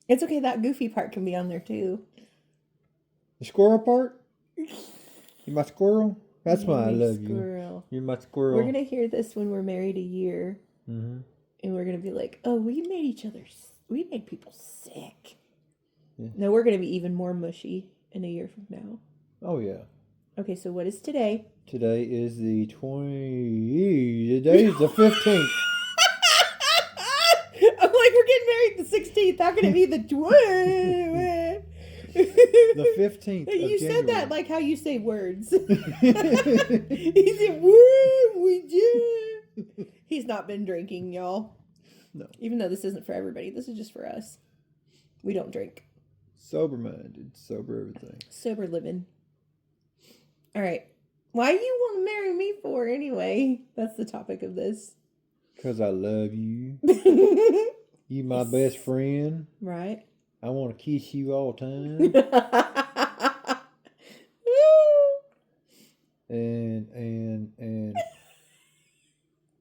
It's okay. That goofy part can be on there too. The squirrel part? You my squirrel? That's why I Maybe love you. squirrel. You're my squirrel. We're gonna hear this when we're married a year, Mm-hmm. and we're gonna be like, "Oh, we made people sick." Yeah. No, we're gonna be even more mushy in a year from now. Oh, yeah. Okay, so what is today? Today is the 20... Today is the 15th. I'm like, we're getting married the 16th. How can it be the 20th? The 15th of You said that January. like how you say words. He said, "Woo, we did." He's not been drinking, y'all. No. Even though this isn't for everybody, this is just for us. We don't drink. Sober-minded. Sober everything. Sober living. All right. Why you want to marry me for anyway? That's the topic of this. Because I love you. You my best friend. Right. I want to kiss you all the time. and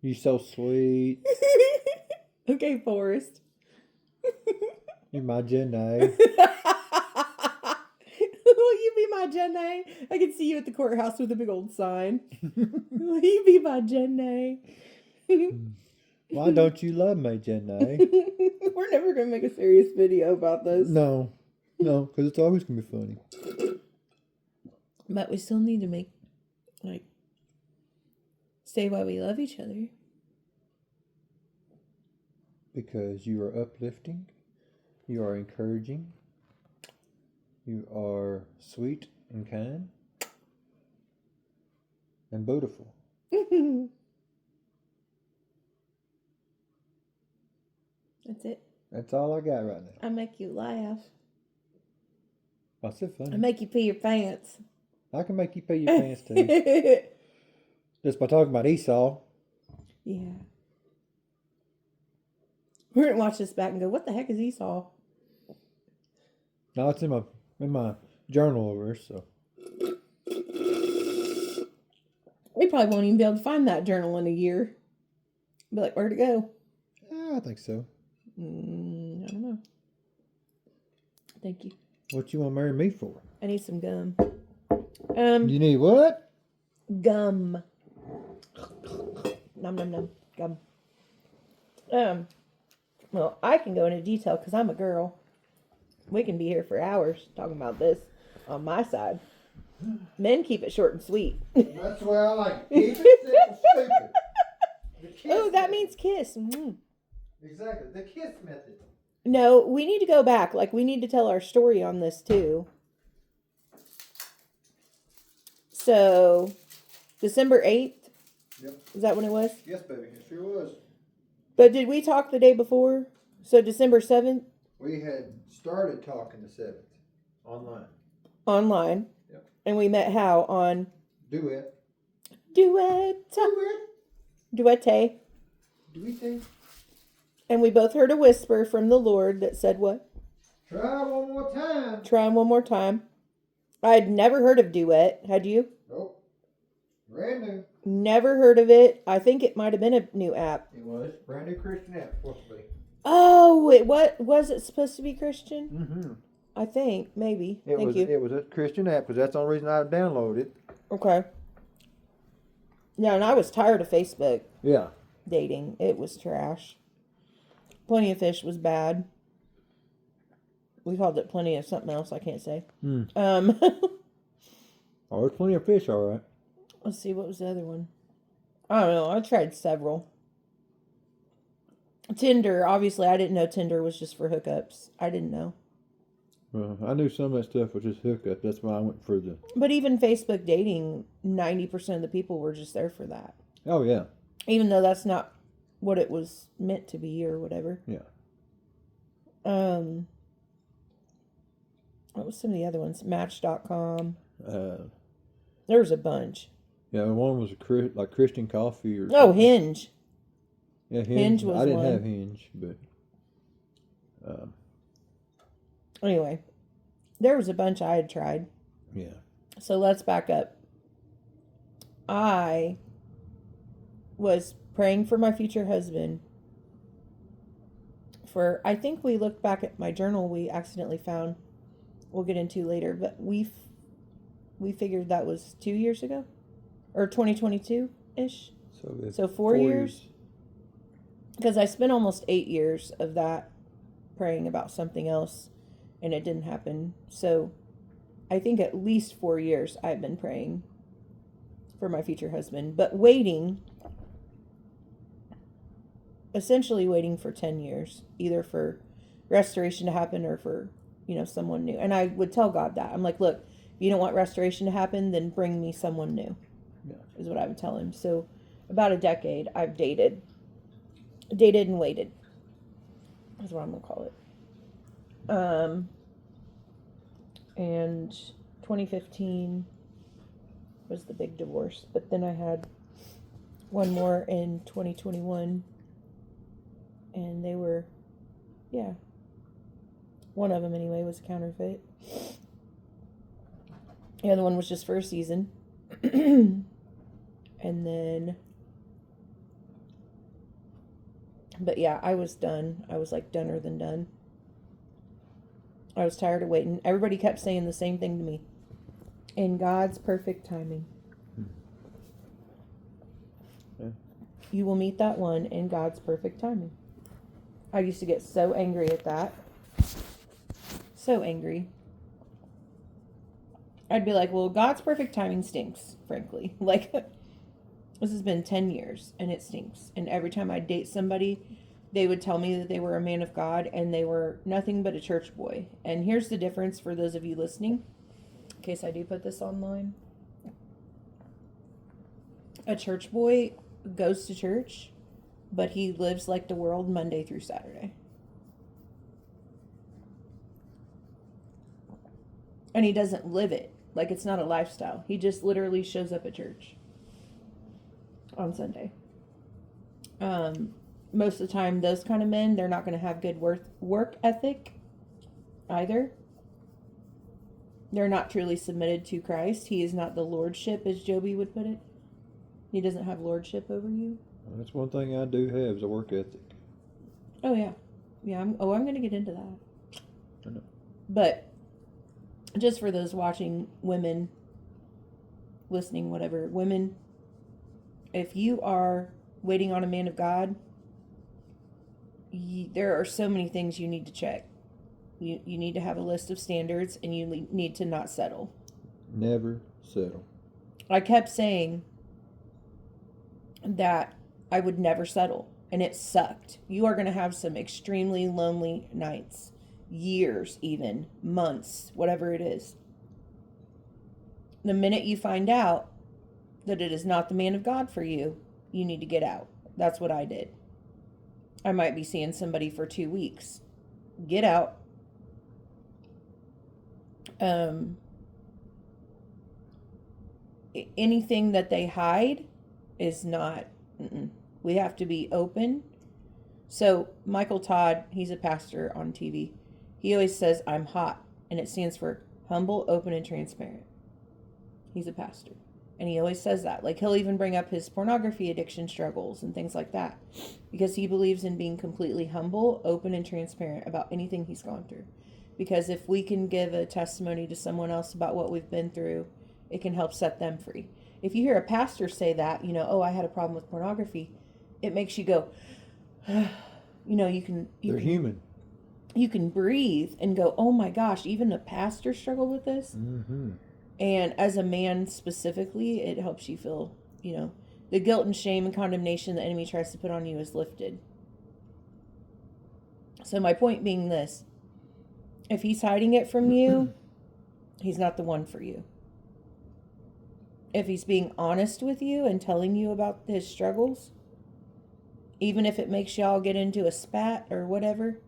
you're so sweet. Okay, Forrest. You're my Jenny. Will you be my Jenny? I can see you at the courthouse with a big old sign. Will you be my Jenny? Why don't you love me, Jenny? We're never going to make a serious video about this. No, because it's always going to be funny. But we still need to make, say why we love each other. Because you are uplifting, you are encouraging, you are sweet and kind, and beautiful. That's it. That's all I got right now. I make you laugh. What's so funny? I make you pee your pants. I can make you pee your pants too. Just by talking about Esau. Yeah. We're going to watch this back and go, what the heck is Esau? No, it's in my journal over there, so. We probably won't even be able to find that journal in a year. Be like, where'd it go? Yeah, I think so. I don't know. Thank you. What you want to marry me for? I need some gum. You need what? Gum. Nom nom nom. Gum. Well, I can go into detail because I'm a girl. We can be here for hours talking about this on my side. Men keep it short and sweet. That's the way I like it. Keep it simple, stupid. The kiss Oh, that method. means kiss. Mm. Exactly, the kiss method. No, we need to go back. Like, we need to tell our story on this, too. So, December 8th? Yep. Is that when it was? Yes, baby, it sure was. But did we talk the day before? So, December 7th? We had started talking the 7th. Online. Online. Yep. And we met how? On Duet. Duet. Duette. Duet. And we both heard a whisper from the Lord that said what? Try one more time. Try one more time. I had never heard of Duet. Had you? Nope. Brand new. Never heard of it. I think it might have been a new app. It was. Brand new Christian app, supposed to be. Oh, what was it supposed to be Christian? Mm-hmm. I think, maybe. Thank you. It was a Christian app, because that's the only reason I downloaded it. Okay. Yeah, and I was tired of Facebook Yeah. dating. It was trash. Plenty of Fish was bad. We called it Plenty of something else I can't say. Oh, there's plenty of fish, all right. Let's see, what was the other one? I don't know. I tried several. Tinder, obviously, I didn't know Tinder was just for hookups. I didn't know. I knew some of that stuff was just hookup. That's why I went for the... But even Facebook dating, 90% of the people were just there for that. Oh, yeah. Even though that's not what it was meant to be or whatever. Yeah. What was some of the other ones? Match.com. There was a bunch. Yeah, one was like Christian Coffee or... Oh, Hinge. Yeah, Hinge was I didn't one. have Hinge, but... Anyway, there was a bunch I had tried. Yeah. So let's back up. I was praying for my future husband for, I think we looked back at my journal we accidentally found, we'll get into later, but we figured that was 2 years ago, or 2022-ish. So 4 years. Because I spent almost 8 years of that praying about something else, and it didn't happen. So I think at least 4 years I've been praying for my future husband, but essentially waiting for 10 years, either for restoration to happen or for, someone new. And I would tell God that. I'm like, look, if you don't want restoration to happen, then bring me someone new, is what I would tell him. So about a decade I've dated and waited. That's what I'm going to call it. And 2015 was the big divorce. But then I had one more in 2021. And they were, one of them anyway was counterfeit. The other one was just for a season. And then, but yeah, I was done. I was like doner than done. I was tired of waiting. Everybody kept saying the same thing to me. In God's perfect timing. Yeah. You will meet that one in God's perfect timing. I used to get so angry at that. So angry. I'd be like, well, God's perfect timing stinks, frankly. Like, this has been 10 years and it stinks. And every time I date somebody, they would tell me that they were a man of God and they were nothing but a church boy. And here's the difference for those of you listening, in case I do put this online. A church boy goes to church, but he lives like the world Monday through Saturday. And he doesn't live it. Like, it's not a lifestyle. He just literally shows up at church on Sunday. Most of the time, those kind of men, they're not going to have good work ethic either. They're not truly submitted to Christ. He is not the lordship, as Joby would put it. He doesn't have lordship over you. That's one thing I do have is a work ethic. Oh, yeah. Yeah, I'm going to get into that. I know. But just for those watching, women, listening, whatever, women, if you are waiting on a man of God, there are so many things you need to check. You need to have a list of standards, and you need to not settle. Never settle. I kept saying that I would never settle, and it sucked. You are going to have some extremely lonely nights, years even, months, whatever it is. The minute you find out that it is not the man of God for you, you need to get out. That's what I did. I might be seeing somebody for 2 weeks. Get out. Anything that they hide is not, we have to be open. So Michael Todd, he's a pastor on TV. He always says, I'm hot. And it stands for humble, open, and transparent. He's a pastor. And he always says that. Like, he'll even bring up his pornography addiction struggles and things like that. Because he believes in being completely humble, open, and transparent about anything he's gone through. Because if we can give a testimony to someone else about what we've been through, it can help set them free. If you hear a pastor say that, oh, I had a problem with pornography, it makes you go, you can... They're human. You can breathe and go, oh my gosh, even a pastor struggled with this? Mm-hmm. And as a man specifically, it helps you feel, the guilt and shame and condemnation the enemy tries to put on you is lifted. So my point being this, if he's hiding it from you, he's not the one for you. If he's being honest with you and telling you about his struggles, even if it makes y'all get into a spat or whatever,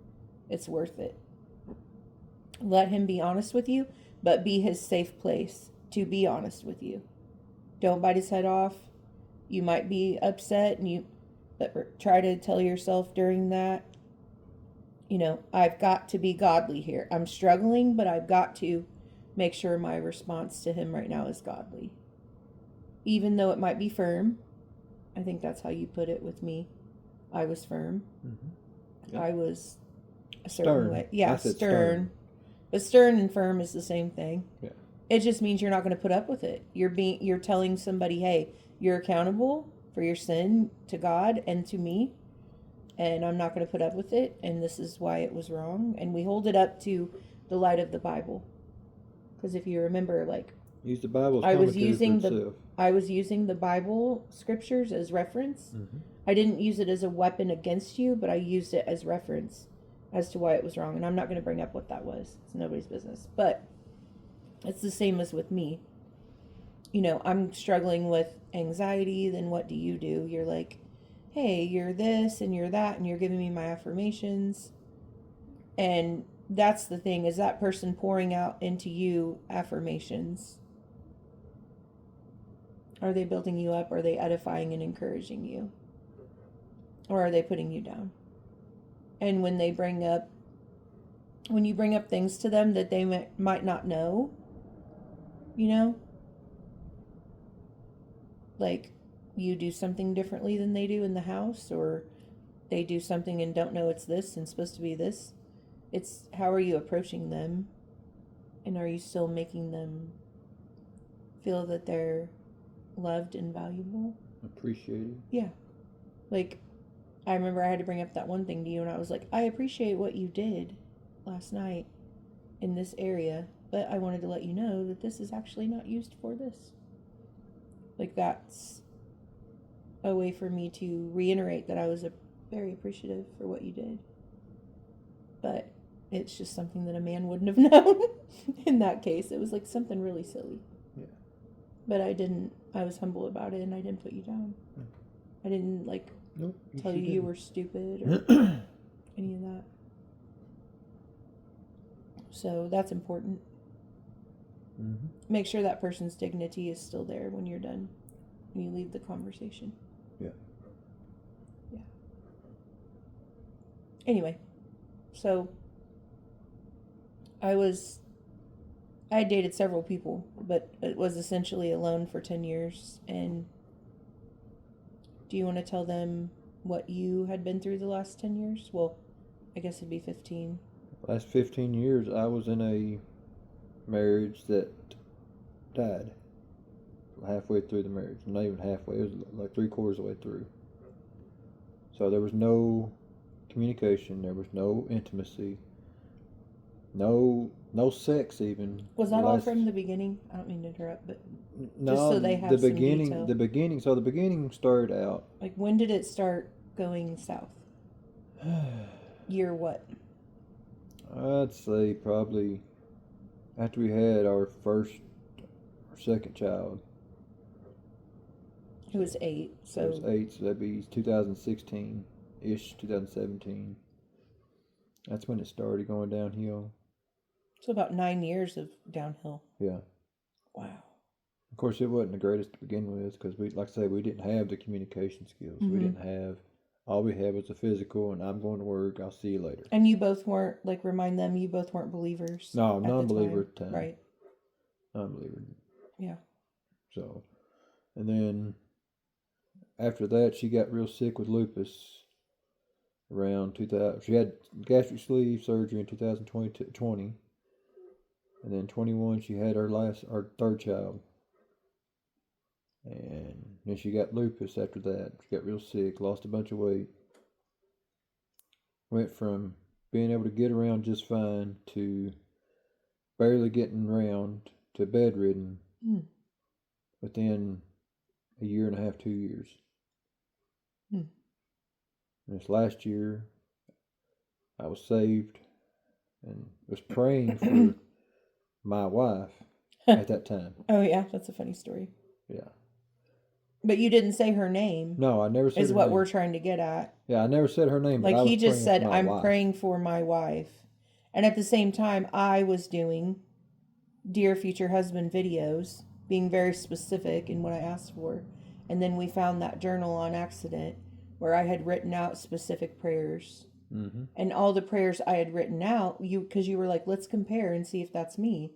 it's worth it. Let him be honest with you, but be his safe place to be honest with you. Don't bite his head off. You might be upset, but try to tell yourself during that, I've got to be godly here. I'm struggling, but I've got to make sure my response to him right now is godly. Even though it might be firm. I think that's how you put it with me. I was firm. Mm-hmm. Yeah. I was a certain Stern. way. Yeah, I said stern. But stern and firm is the same thing. Yeah. It just means you're not going to put up with it. You're telling somebody, "Hey, you're accountable for your sin to God and to me, and I'm not going to put up with it, and this is why it was wrong." And we hold it up to the light of the Bible. Because if you remember, like, Use the Bible as I was commentary using for the itself. I was using the Bible scriptures as reference. Mm-hmm. I didn't use it as a weapon against you, but I used it as reference as to why it was wrong. And I'm not going to bring up what that was. It's nobody's business. But it's the same as with me. You know, I'm struggling with anxiety. Then what do? You're like, hey, you're this and you're that, and you're giving me my affirmations. And that's the thing, is that person pouring out into you affirmations. Are they building you up? Are they edifying and encouraging you? Or are they putting you down? And when you bring up things to them that they might not know, you know, like you do something differently than they do in the house, or they do something and don't know it's this and supposed to be this. It's how are you approaching them, and are you still making them feel that they're loved and valuable? Appreciated. Yeah. Like, I remember I had to bring up that one thing to you, and I was like, I appreciate what you did last night in this area, but I wanted to let you know that this is actually not used for this. Like, that's a way for me to reiterate that I was very appreciative for what you did. But it's just something that a man wouldn't have known in that case. It was like something really silly. Yeah. But I was humble about it, and I didn't put you down. Yeah. I didn't, like, Nope, tell you didn't. were stupid or any of that. So that's important. Mm-hmm. Make sure that person's dignity is still there when you're done, when you leave the conversation. Yeah. Yeah. Anyway, so I dated several people, but it was essentially alone for 10 years. And do you want to tell them what you had been through the last 10 years? Well, I guess it'd be 15. Last 15 years, I was in a marriage that died halfway through the marriage. Not even halfway, it was like 3/4 of the way through. So there was no communication, there was no intimacy, no sex even. Was that all from the beginning? I don't mean to interrupt, but No, just so they have the some beginning. detail. The beginning. So the beginning started out. Like, when did it start going south? Year what? I'd say probably after we had our first or second child. It was 8. So It was 8, so that'd be 2016-ish, 2017. That's when it started going downhill. So about 9 years of downhill. Yeah. Wow. Of course, it wasn't the greatest to begin with because we, like I say, we didn't have the communication skills. Mm-hmm. We didn't have. All we had was the physical, and I'm going to work. I'll see you later. And you both weren't, like, remind them, you both weren't believers. No, I'm non-believer at the time. Right. Non-believer. Yeah. So, and then after that, she got real sick with lupus. Around 2000, she had gastric sleeve surgery in 2020, and then 21 she had our third child, and then she got lupus after that. She got real sick, lost a bunch of weight, went from being able to get around just fine to barely getting around to bedridden within a year and a half, 2 years. And this last year, I was saved and was praying for my wife at that time. Oh, yeah, that's a funny story. Yeah. But you didn't say her name. No, I never said is her what name. We're trying to get at. Yeah, I never said her name. Like, but he just said, I'm wife. praying for my wife. And at the same time, I was doing Dear Future Husband videos, being very specific in what I asked for. And then we found that journal on accident where I had written out specific prayers. Mm-hmm. And all the prayers I had written out, because you were like, let's compare and see if that's me.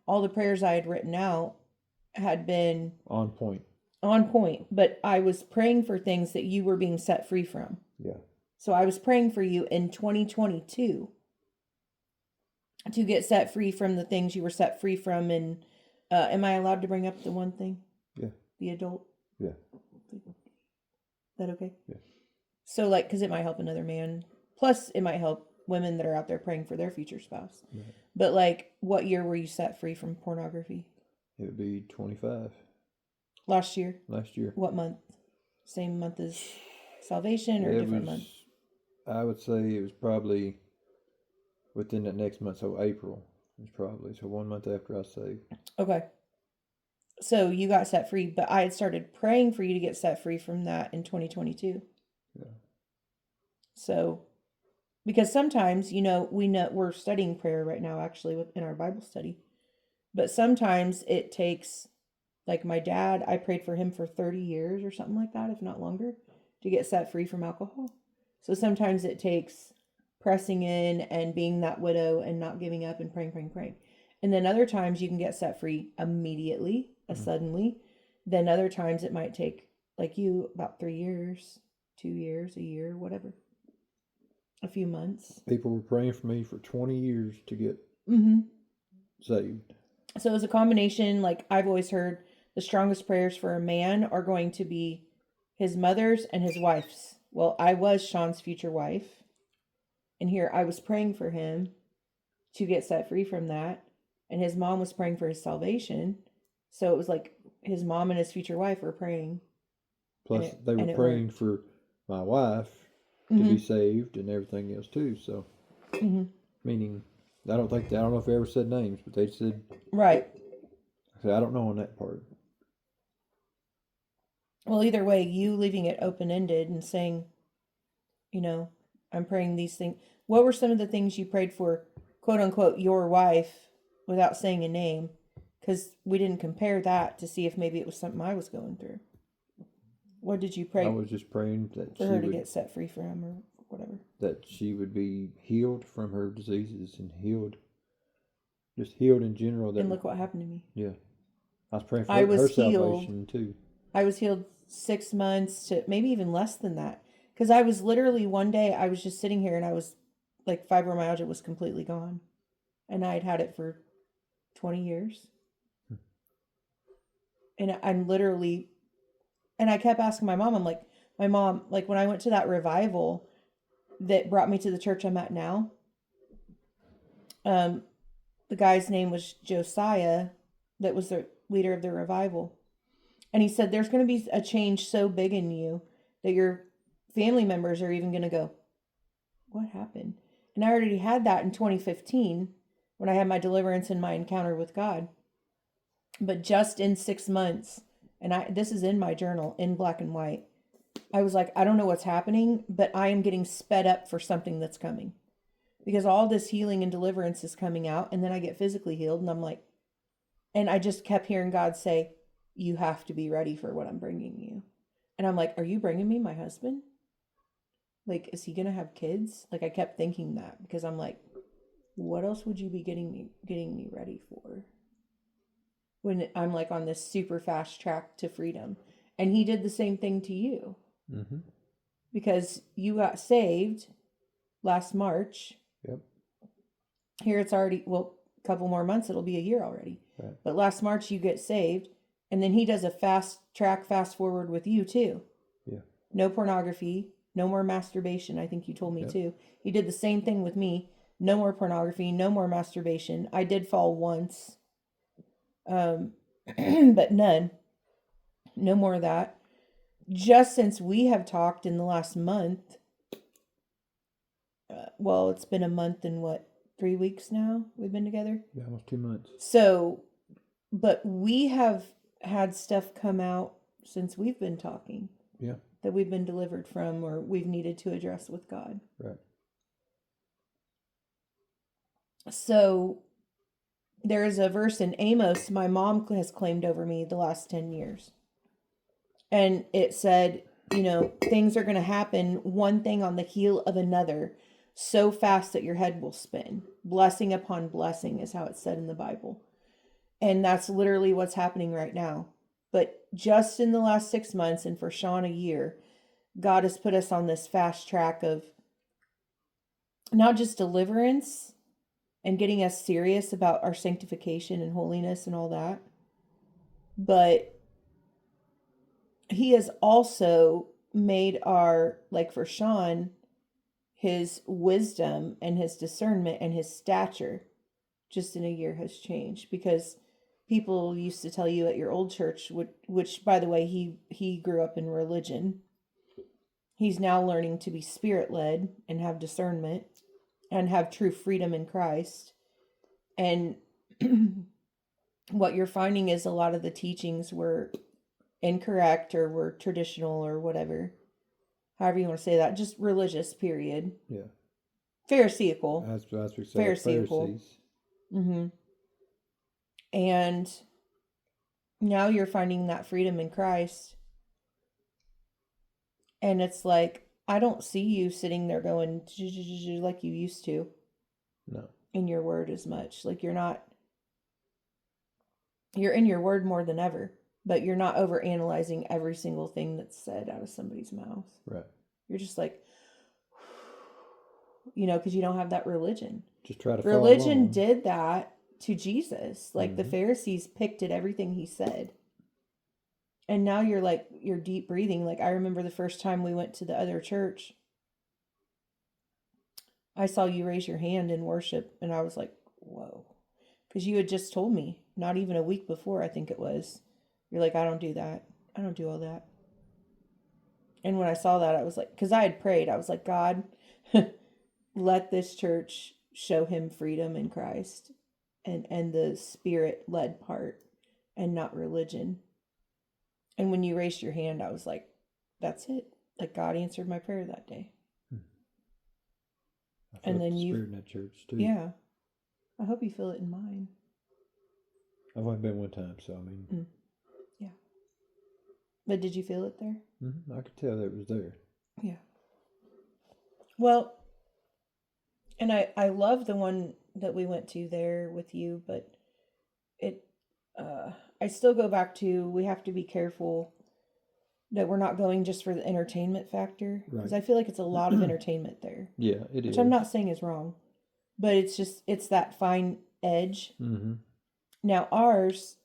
All the prayers I had written out had been on point. But I was praying for things that you were being set free from. Yeah. So I was praying for you in 2022. to get set free from the things you were set free from. And am I allowed to bring up the one thing? Yeah. The adult? Yeah. Is that okay? Yeah. So, like, because it might help another man. Plus, it might help women that are out there praying for their future spouse. Right. But, like, what year were you set free from pornography? It would be 25 Last year? last year. What month? Same month as salvation or It different was, month? I would say it was probably within that next month, so April was probably, so 1 month after I saved. Okay. So you got set free, but I had started praying for you to get set free from that in 2022. Yeah. So, because sometimes, we know we're studying prayer right now, actually, in our Bible study. But sometimes it takes, like my dad, I prayed for him for 30 years or something like that, if not longer, to get set free from alcohol. So sometimes it takes pressing in and being that widow and not giving up and praying. And then other times you can get set free immediately, suddenly. Then other times it might take, like you, about 3 years, 2 years, a year, whatever. A few months. People were praying for me for 20 years to get saved. So it was a combination, like I've always heard, the strongest prayers for a man are going to be his mother's and his wife's. Well, I was Sean's future wife. And here I was praying for him to get set free from that. And his mom was praying for his salvation. So it was like his mom and his future wife were praying. Plus, they were praying for my wife to be saved and everything else too. So, meaning, I don't know if they ever said names, but they said, right. I don't know on that part. Well, either way, you leaving it open-ended and saying, I'm praying these things. What were some of the things you prayed for, quote unquote, your wife, without saying a name? Because we didn't compare that to see if maybe it was something I was going through. What did you pray? I was just praying that for her to get set free from or whatever. That she would be healed from her diseases and just healed in general. And look what happened to me. Yeah. I was praying for her salvation too. I was healed 6 months to maybe even less than that. Because I was literally one day, I was just sitting here and I was like, fibromyalgia was completely gone. And I had had it for 20 years. And I'm literally, and I kept asking my mom, my mom, like when I went to that revival that brought me to the church I'm at now, the guy's name was Josiah, that was the leader of the revival. And he said, there's going to be a change so big in you that your family members are even going to go, what happened? And I already had that in 2015 when I had my deliverance and my encounter with God. But just in 6 months, and this is in my journal in black and white, I was like, I don't know what's happening, but I am getting sped up for something that's coming. Because all this healing and deliverance is coming out, and then I get physically healed, and I'm like, and I just kept hearing God say, you have to be ready for what I'm bringing you. And I'm like, are you bringing me my husband? Like, is he going to have kids? Like, I kept thinking that because I'm like, what else would you be getting me ready for? When I'm like on this super fast track to freedom. And he did the same thing to you. Mm-hmm. Because you got saved last March. Yep. Here it's already, a couple more months, it'll be a year already. Right. But last March you get saved. And then he does a fast forward with you too. Yeah. No pornography, no more masturbation. I think you told me too. He did the same thing with me. No more pornography, no more masturbation. I did fall once. But none. No more of that. Just since we have talked in the last month, it's been a month and 3 weeks now we've been together? Yeah, almost 2 months. So, but we have had stuff come out since we've been talking. Yeah. That we've been delivered from or we've needed to address with God. Right. So, there is a verse in Amos my mom has claimed over me the last 10 years. And it said, things are going to happen, one thing on the heel of another, so fast that your head will spin. Blessing upon blessing is how it's said in the Bible. And that's literally what's happening right now. But just in the last 6 months, and for Sean a year, God has put us on this fast track of not just deliverance and getting us serious about our sanctification and holiness and all that. But he has also made our, like for Sean, his wisdom and his discernment and his stature just in a year has changed, because people used to tell you at your old church, which by the way, he grew up in religion. He's now learning to be spirit led and have discernment and have true freedom in Christ. And what you're finding is a lot of the teachings were incorrect or were traditional or whatever. However you want to say that. Just religious, period. Yeah. Pharisaical. That's what we say. Pharisaical. Pharisees. Mm-hmm. And now you're finding that freedom in Christ. And it's like, I don't see you sitting there going like you used to. No. In your word as much. Like you're in your word more than ever, but you're not over analyzing every single thing that's said out of somebody's mouth. Right. You're just like, because you don't have that religion. Just try to follow Religion along. did that to Jesus. Like the Mhm. Pharisees picked at everything he said. And now you're deep breathing. Like I remember the first time we went to the other church, I saw you raise your hand in worship, and I was like, whoa. Because you had just told me, not even a week before, I think it was, you're like, I don't do that. I don't do all that. And when I saw that, I was like, because I had prayed, I was like, God, let this church show him freedom in Christ and the spirit-led part and not religion. And when you raised your hand, I was like, that's it. Like God answered my prayer that day. I felt the spirit in that church too. Yeah. I hope you feel it in mine. I've only been one time, so I mean. Yeah. But did you feel it there? I could tell that it was there. Yeah. Well, and I love the one that we went to there with you, but I still go back to, we have to be careful that we're not going just for the entertainment factor. Because Right. I feel like it's a lot of entertainment there. Yeah, it is. Which I'm not saying is wrong. But it's that fine edge. Mm-hmm. Now ours,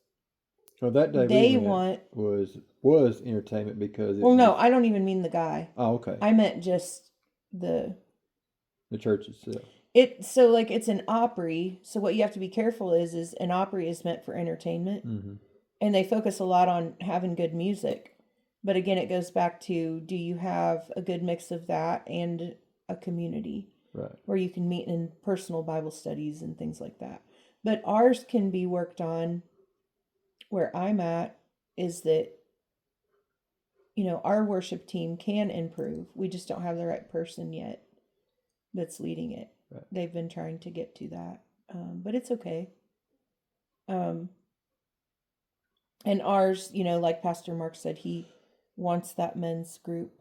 Well, that day they we went was entertainment because it no, was, I don't even mean the guy. Oh, okay. I meant just the church itself. So like it's an Opry. So what you have to be careful is an Opry is meant for entertainment. Mm-hmm. And they focus a lot on having good music. But again, it goes back to, do you have a good mix of that and a community? Right. Where you can meet in personal Bible studies and things like that. But ours can be worked on. Where I'm at is that, our worship team can improve. We just don't have the right person yet that's leading it. Right. They've been trying to get to that. But it's okay. And ours, like Pastor Mark said, he wants that men's group.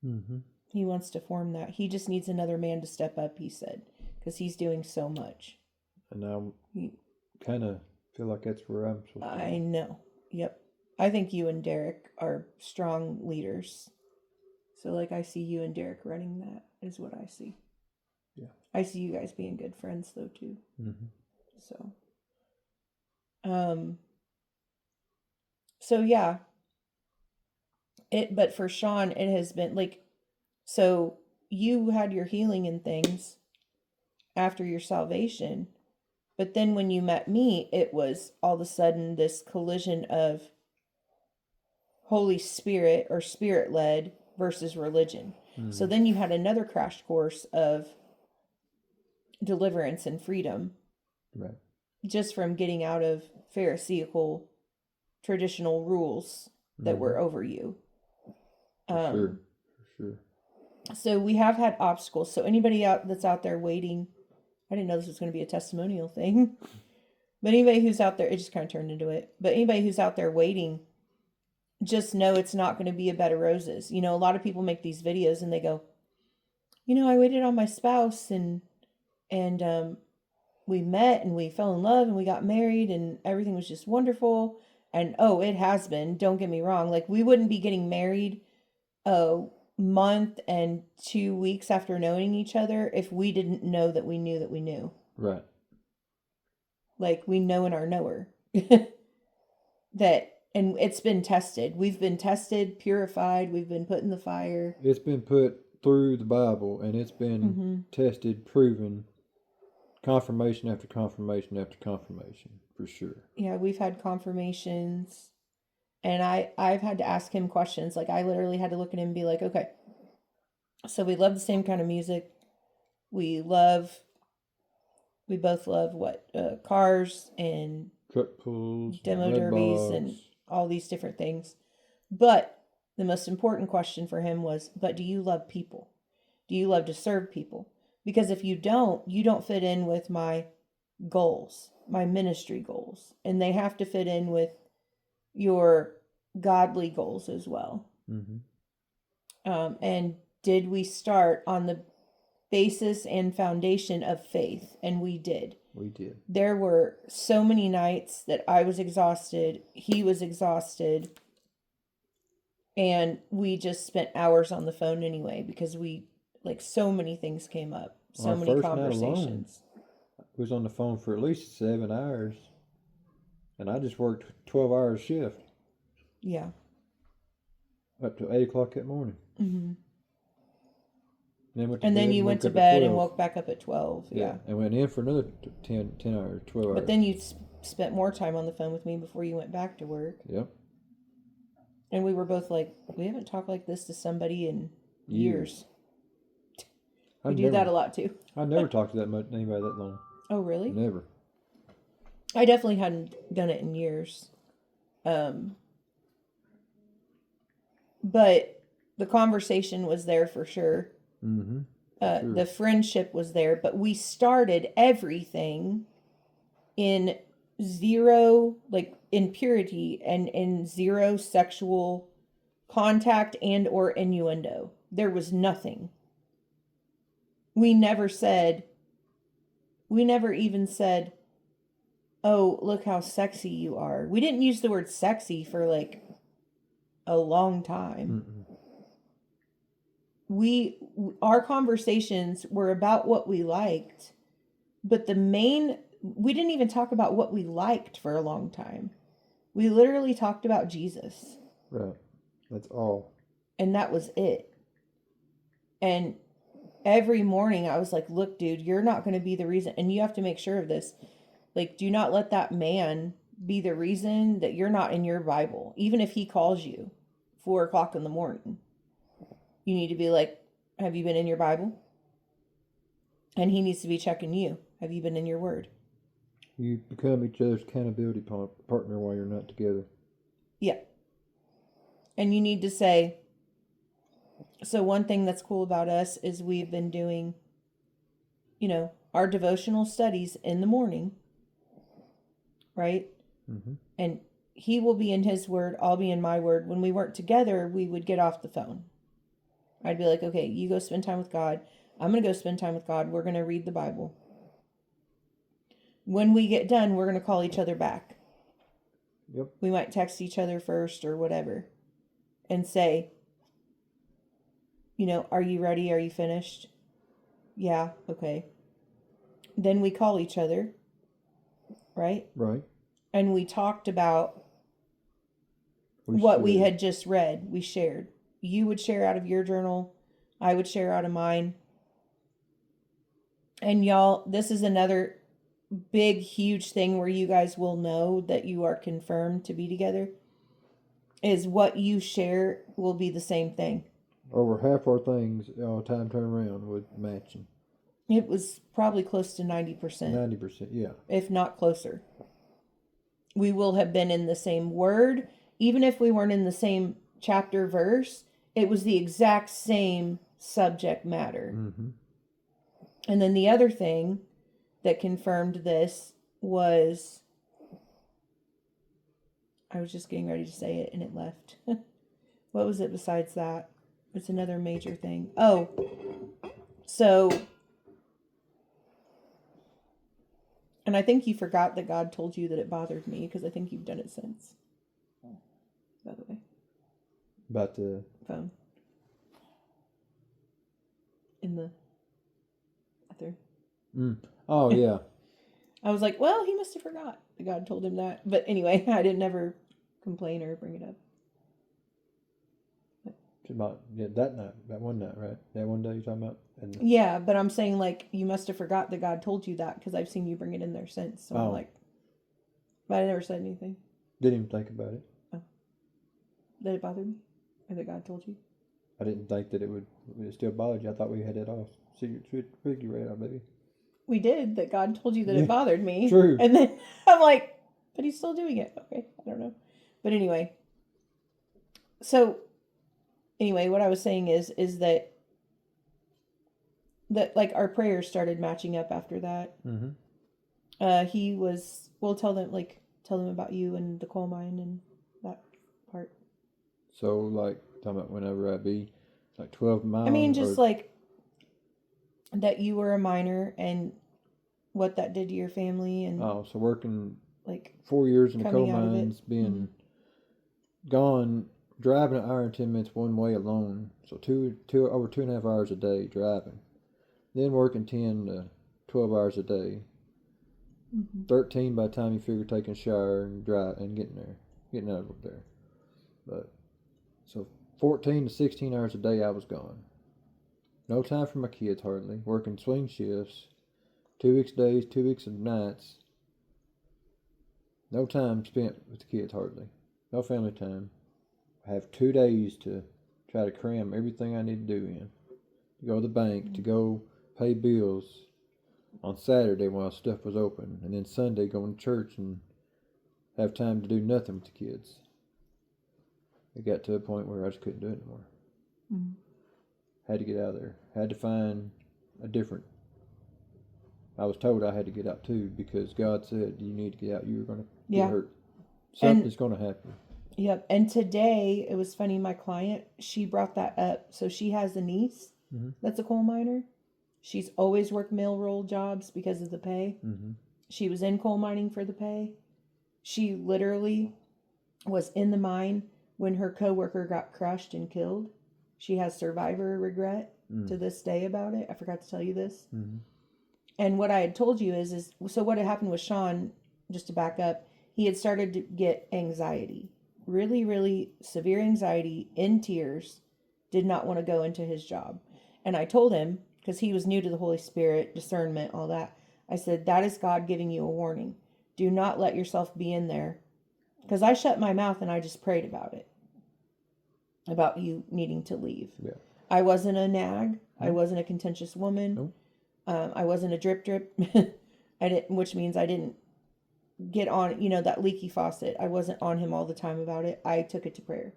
Mm-hmm. He wants to form that. He just needs another man to step up, he said, because he's doing so much. And I kind of feel like that's where I'm supposed to be. I know. Yep. I think you and Derek are strong leaders. So, like, I see you and Derek running that, is what I see. Yeah. I see you guys being good friends, though, too. Mm-hmm. So yeah. But for Sean, it has been like, so you had your healing and things after your salvation. But then when you met me, it was all of a sudden this collision of Holy Spirit or spirit led versus religion. Mm-hmm. So then you had another crash course of deliverance and freedom. Right. Just from getting out of Pharisaical traditional rules that were over you. For sure. So we have had obstacles. So anybody that's out there waiting, I didn't know this was going to be a testimonial thing, but anybody who's out there, it just kind of turned into it. But anybody who's out there waiting, just know it's not going to be a bed of roses. A lot of people make these videos and they go, I waited on my spouse and we met and we fell in love and we got married and everything was just wonderful. And it has been, don't get me wrong. Like we wouldn't be getting married a month and 2 weeks after knowing each other if we didn't know that we knew that we knew. Right. Like, we know in our knower that, and it's been tested. We've been tested, purified, we've been put in the fire. It's been put through the Bible, and it's been Mm-hmm. tested, proven, confirmation after confirmation after confirmation, for sure. Yeah, we've had confirmations. And I've had to ask him questions. Like, I literally had to look at him and be like, okay, so we love the same kind of music. We both love what, cars and Truck pulls, demo red derbies box. and all these different things. But the most important question for him was, but do you love people? Do you love to serve people? Because if you don't fit in with my goals, my ministry goals. And they have to fit in with your godly goals as well. Mm-hmm. And did we start on the basis and foundation of faith? And we did. We did. There were so many nights that I was exhausted, he was exhausted, and we just spent hours on the phone anyway because so many things came up, so Our many first night alone, conversations. we was on the phone for at least 7 hours, and I just worked 12-hour shift Yeah. up to 8 o'clock that morning. Mm-hmm. And then you went to bed and woke back up at 12. Yeah. And went in for another 10 hours, 12 hours. But then you spent more time on the phone with me before you went back to work. Yep. And we were both like, we haven't talked like this to somebody in years. We do that a lot too. I never talked to anybody that long. Oh, really? Never. I definitely hadn't done it in years. But the conversation was there for sure. Mm-hmm. Sure. The friendship was there, but we started everything in zero, like in purity and in zero sexual contact and or innuendo. There was nothing. We never even said, oh, look how sexy you are. We didn't use the word sexy for like a long time. Mm-mm. Our conversations were about what we liked, but we didn't even talk about what we liked for a long time. We literally talked about Jesus. Right. That's all. And that was it. And every morning I was like, look, dude, you're not going to be the reason. And you have to make sure of this. Like, do not let that man be the reason that you're not in your Bible. Even if he calls you 4 o'clock in the morning, you need to be like, have you been in your Bible? And he needs to be checking you. Have you been in your word? You become each other's accountability partner while you're not together. Yeah. And you need to say, so one thing that's cool about us is we've been doing, our devotional studies in the morning, right? Mm-hmm. And he will be in his word, I'll be in my word. When we weren't together, we would get off the phone. I'd be like, okay, you go spend time with God. I'm going to go spend time with God. We're going to read the Bible. When we get done, we're going to call each other back. Yep. We might text each other first or whatever and say, are you ready? Are you finished? Yeah, okay. Then we call each other, right? Right. And we talked about what we had just read. We shared. You would share out of your journal. I would share out of mine. And y'all, this is another big, huge thing where you guys will know that you are confirmed to be together, is what you share will be the same thing. Over half our things, all the time turn around with matching. It was probably close to 90%. 90%, yeah. If not closer. We will have been in the same word. Even if we weren't in the same chapter verse, it was the exact same subject matter. Mm-hmm. And then the other thing that confirmed this was, I was just getting ready to say it and it left. What was it besides that? It's another major thing. Oh, so, and I think you forgot that God told you that it bothered me, because I think you've done it since. By the way. About the phone. In the bathroom. Oh, yeah. I was like, well, he must have forgot that God told him that. But anyway, I didn't ever complain or bring it up. About that night, that one night, right? That one day you're talking about. And Yeah, but I'm saying like you must have forgot that God told you that because I've seen you bring it in there since. So I'm like, but I never said anything. Didn't even think about it. Oh, did it bother me? Or that God told you? I didn't think that it would still bother you. I thought we had that all figured out, baby. We did. That God told you that it bothered me. True. And then I'm like, but he's still doing it. Okay, I don't know. But anyway, so anyway, what I was saying is that like our prayers started matching up after that. Mm-hmm. He was, we'll tell them about you and the coal mine and that part. So like talking about whenever I be like 12 miles. I mean, just like that you were a miner and what that did to your family and so working like 4 years in the coal coming out of it. mines, being gone, driving an hour and 10 minutes one way alone, so over 2.5 hours a day driving, then working 10 to 12 hours a day, 13 by the time you figure taking a shower and drive and getting out of there. But so 14 to 16 hours a day I was gone. No time for my kids hardly. Working swing shifts, 2 weeks days, 2 weeks of nights. No time spent with the kids hardly. No family time. I have 2 days to try to cram everything I need to do in. To go to the bank, to go pay bills on Saturday while stuff was open, and then Sunday going to church and have time to do nothing with the kids. It got to a point where I just couldn't do it anymore. Mm-hmm. Had to get out of there. Had to find a different. I was told I had to get out too because God said you need to get out. You were going to get hurt. Something's going to happen. Yep. And today it was funny. My client, she brought that up. So she has a niece that's a coal miner. She's always worked mill roll jobs because of the pay. Mm-hmm. She was in coal mining for the pay. She literally was in the mine when her coworker got crushed and killed. She has survivor regret to this day about it. I forgot to tell you this. Mm-hmm. And what I had told you is so what had happened with Sean, just to back up, he had started to get anxiety. Really, really severe anxiety, in tears, did not want to go into his job. And I told him, because he was new to the Holy Spirit, discernment, all that, I said, that is God giving you a warning. Do not let yourself be in there. Because I shut my mouth and I just prayed about it. About you needing to leave. Yeah. I wasn't a nag. I wasn't a contentious woman. Nope. I wasn't a drip. Which means I didn't get on, that leaky faucet. I wasn't on him all the time about it. I took it to prayer.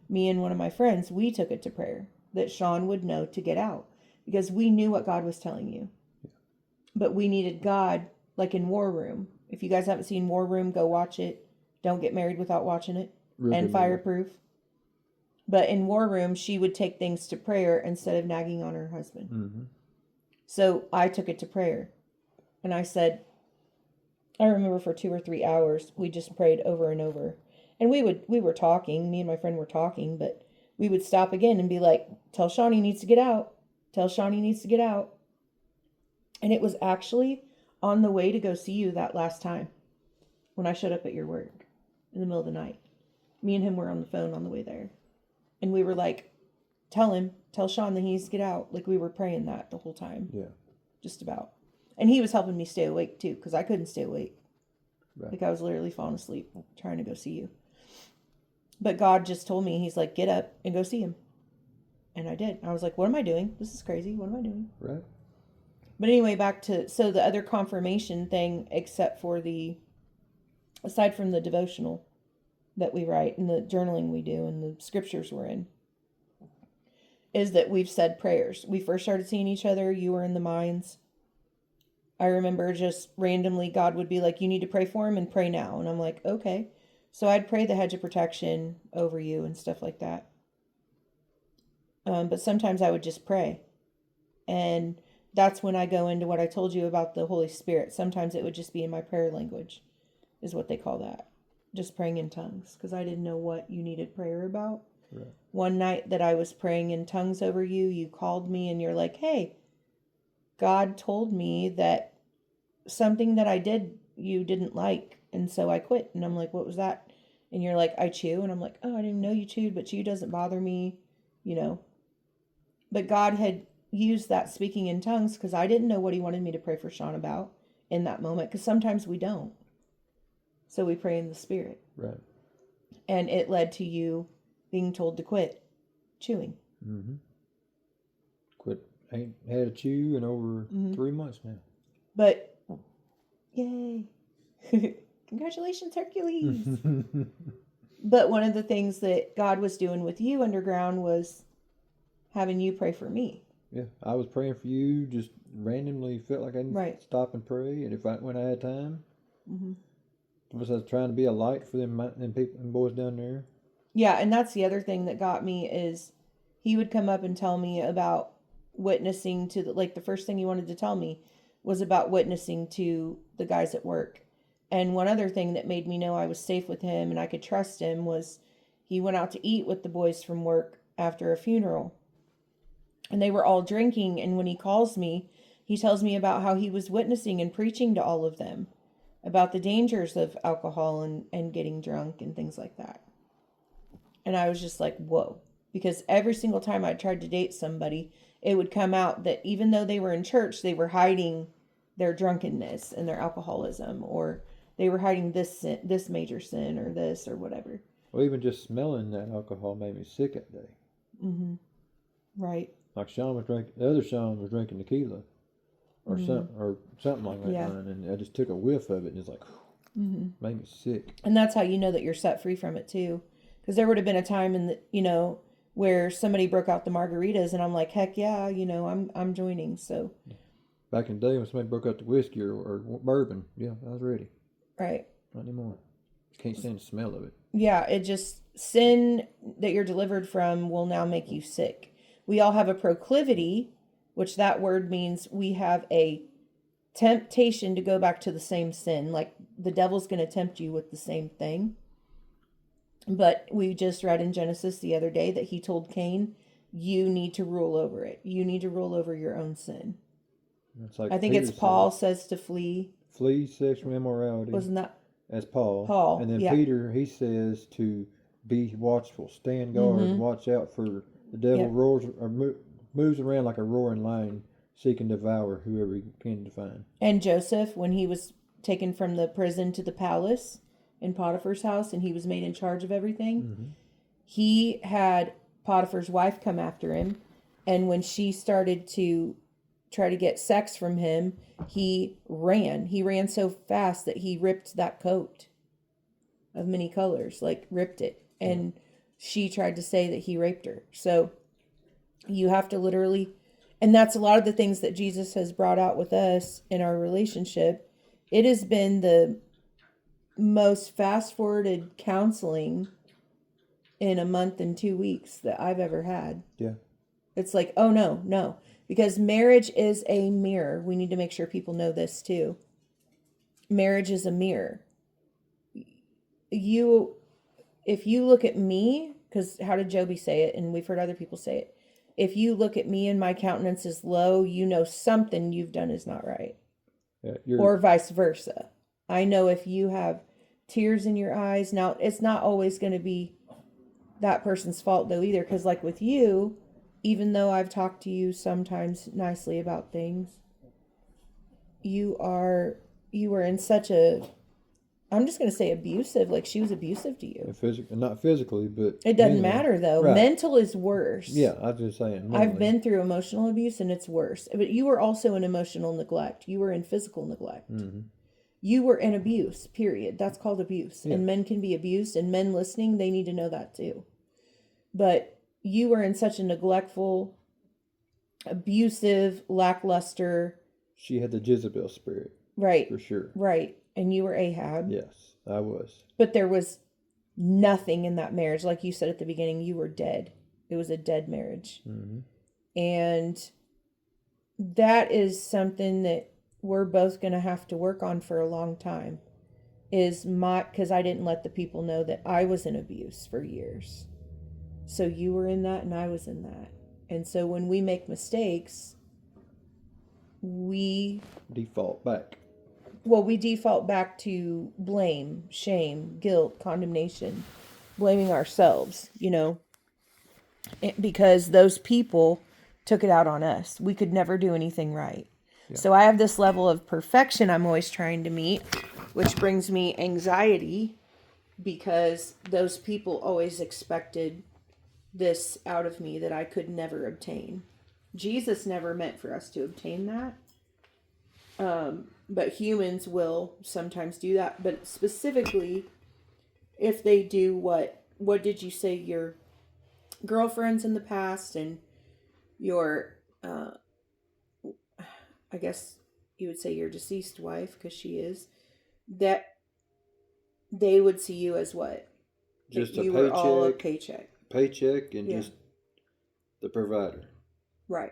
Me and one of my friends, we took it to prayer that Sean would know to get out because we knew what God was telling you. Yeah. But we needed God, like in War Room. If you guys haven't seen War Room, go watch it. Don't get married without watching it. Really and Fireproof. But in War Room, she would take things to prayer instead of nagging on her husband. Mm-hmm. So I took it to prayer. And I said, I remember for 2 or 3 hours, we just prayed over and over. And we were talking, me and my friend were talking, but we would stop again and be like, tell Sean he needs to get out. Tell Sean he needs to get out. And it was actually on the way to go see you that last time when I showed up at your work in the middle of the night. Me and him were on the phone on the way there. And we were like, tell Sean that he needs to get out. Like we were praying that the whole time. Yeah. Just about. And he was helping me stay awake too, because I couldn't stay awake. Right. Like I was literally falling asleep trying to go see you. But God just told me, he's like, get up and go see him. And I did. I was like, what am I doing? This is crazy. What am I doing? Right. But anyway, back to, so the other confirmation thing, except for aside from the devotional that we write and the journaling we do and the scriptures we're in, is that we've said prayers. We first started seeing each other. You were in the mines. I remember just randomly God would be like, you need to pray for him and pray now. And I'm like, okay. So I'd pray the hedge of protection over you and stuff like that. But sometimes I would just pray. And that's when I go into what I told you about the Holy Spirit. Sometimes it would just be in my prayer language, is what they call that. Just praying in tongues, because I didn't know what you needed prayer about. Right. One night that I was praying in tongues over you, you called me and you're like, hey, God told me that something that I did you didn't like, and so I quit. And I'm like, what was that? And you're like, I chew. And I'm like, oh, I didn't know you chewed, but chew doesn't bother me, you know. But God had used that speaking in tongues because I didn't know what he wanted me to pray for Sean about in that moment, because sometimes we don't. So we pray in the Spirit. Right. And it led to you being told to quit chewing. Mm-hmm. Quit. Ain't had a chew in over Mm-hmm. 3 months now. But, yay. Congratulations, Hercules. But one of the things that God was doing with you underground was having you pray for me. Yeah, I was praying for you, just randomly felt like I didn't Right. stop and pray. And when I had time, Mm-hmm. I was trying to be a light for them people and boys down there. Yeah, and that's the other thing that got me is he would come up and tell me about witnessing to the first thing he wanted to tell me was about witnessing to the guys at work. And one other thing that made me know I was safe with him and I could trust him was he went out to eat with the boys from work after a funeral. And they were all drinking, and when he calls me, he tells me about how he was witnessing and preaching to all of them about the dangers of alcohol and getting drunk and things like that. And I was just like, whoa. Because every single time I tried to date somebody, it would come out that even though they were in church, they were hiding their drunkenness and their alcoholism, or they were hiding this sin, this major sin, or this, or whatever. Well, even just smelling that alcohol made me sick that day. Mm-hmm. Right. Like Sean was drinking, the other Sean was drinking tequila, or something like that. Yeah. And I just took a whiff of it, and it's like, made me sick. And that's how you know that you're set free from it too. Because there would have been a time in the, where somebody broke out the margaritas, and I'm like, heck yeah, I'm joining. So back in the day when somebody broke out the whiskey or bourbon, yeah, I was ready. Right. Not anymore. Can't stand the smell of it. Yeah, it just, sin that you're delivered from will now make you sick. We all have a proclivity, which that word means we have a temptation to go back to the same sin. Like the devil's going to tempt you with the same thing. But we just read in Genesis the other day that he told Cain, you need to rule over it. You need to rule over your own sin. It's like I think Peter it's Paul said, says to flee. Flee sexual immorality. Wasn't that As Paul. Paul? And then yeah. Peter, he says to be watchful, stand guard, watch out for the devil roars or moves around like a roaring lion, seeking to devour whoever he can find. And Joseph, when he was taken from the prison to the palace in Potiphar's house and he was made in charge of everything, he had Potiphar's wife come after him. And when she started to try to get sex from him, he ran. He ran so fast that he ripped that coat of many colors, ripped it. And she tried to say that he raped her. So you have to literally, and that's a lot of the things that Jesus has brought out with us in our relationship. It has been the most fast-forwarded counseling in a month and 2 weeks that I've ever had. Yeah. It's like, oh no. Because marriage is a mirror. We need to make sure people know this too. Marriage is a mirror. If you look at me, because how did Joby say it? And we've heard other people say it. If you look at me and my countenance is low, you know something you've done is not right. Yeah, or vice versa. I know if you have tears in your eyes. Now, it's not always going to be that person's fault though either. Because like with you, even though I've talked to you sometimes nicely about things, you were in such a, I'm just going to say abusive. Like she was abusive to you. Not physically, but It doesn't mentally. matter though. Right. Mental is worse. Yeah, I was just saying. Mentally. I've been through emotional abuse and it's worse. But you were also in emotional neglect. You were in physical neglect. Mm-hmm. You were in abuse, period. That's called abuse. Yeah. And men can be abused, and men listening, they need to know that too. But you were in such a neglectful, abusive, lackluster. She had the Jezebel spirit. Right. For sure. Right. And you were Ahab. Yes, I was. But there was nothing in that marriage. Like you said at the beginning, you were dead. It was a dead marriage. Mm-hmm. And that is something that we're both going to have to work on for a long time. Because I didn't let the people know that I was in abuse for years. So you were in that and I was in that. And so when we make mistakes, we default back. Well, we default back to blame, shame, guilt, condemnation, blaming ourselves, because those people took it out on us. We could never do anything right. Yeah. So I have this level of perfection I'm always trying to meet, which brings me anxiety because those people always expected this out of me that I could never obtain. Jesus never meant for us to obtain that. But humans will sometimes do that. But specifically, if they do what did you say, your girlfriends in the past and your, I guess you would say your deceased wife, because she is, that they would see you as what? Just That a you were all a paycheck. paycheck. Paycheck and Yeah. just the provider. Right.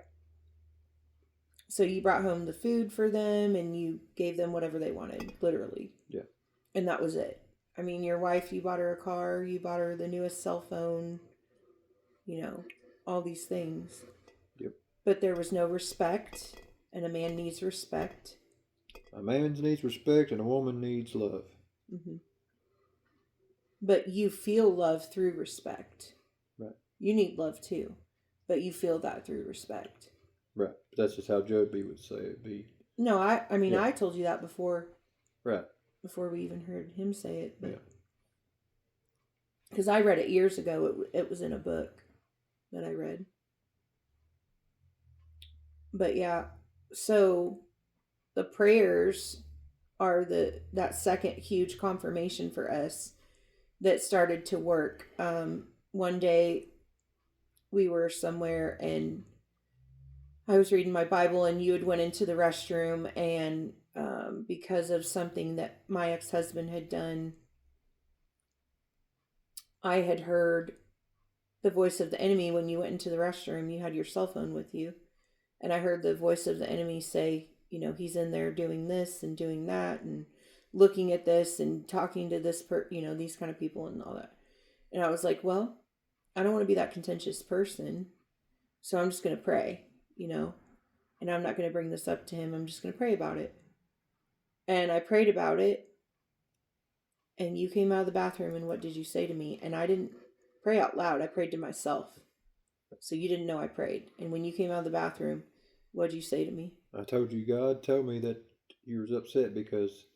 So you brought home the food for them and you gave them whatever they wanted, literally. Yeah. And that was it. I mean, your wife, you bought her a car, you bought her the newest cell phone, all these things. Yep. But there was no respect, and a man needs respect. A man needs respect and a woman needs love. Mm-hmm. But you feel love through respect. Right. You need love too, but you feel that through respect. Right. That's just how Joe B would say it. No, I mean, Yeah. I told you that before. Right. Before we even heard him say it. Yeah. Because I read it years ago. It was in a book that I read. But yeah, so the prayers are that second huge confirmation for us that started to work. One day we were somewhere and I was reading my Bible and you had went into the restroom and because of something that my ex-husband had done, I had heard the voice of the enemy when you went into the restroom. You had your cell phone with you. And I heard the voice of the enemy say, he's in there doing this and doing that and looking at this and talking to this, these kind of people and all that. And I was like, well, I don't want to be that contentious person. So I'm just going to pray, and I'm not going to bring this up to him. I'm just going to pray about it. And I prayed about it. And you came out of the bathroom and what did you say to me? And I didn't pray out loud. I prayed to myself. So you didn't know I prayed. And when you came out of the bathroom, what did you say to me? I told you God told me that you was upset because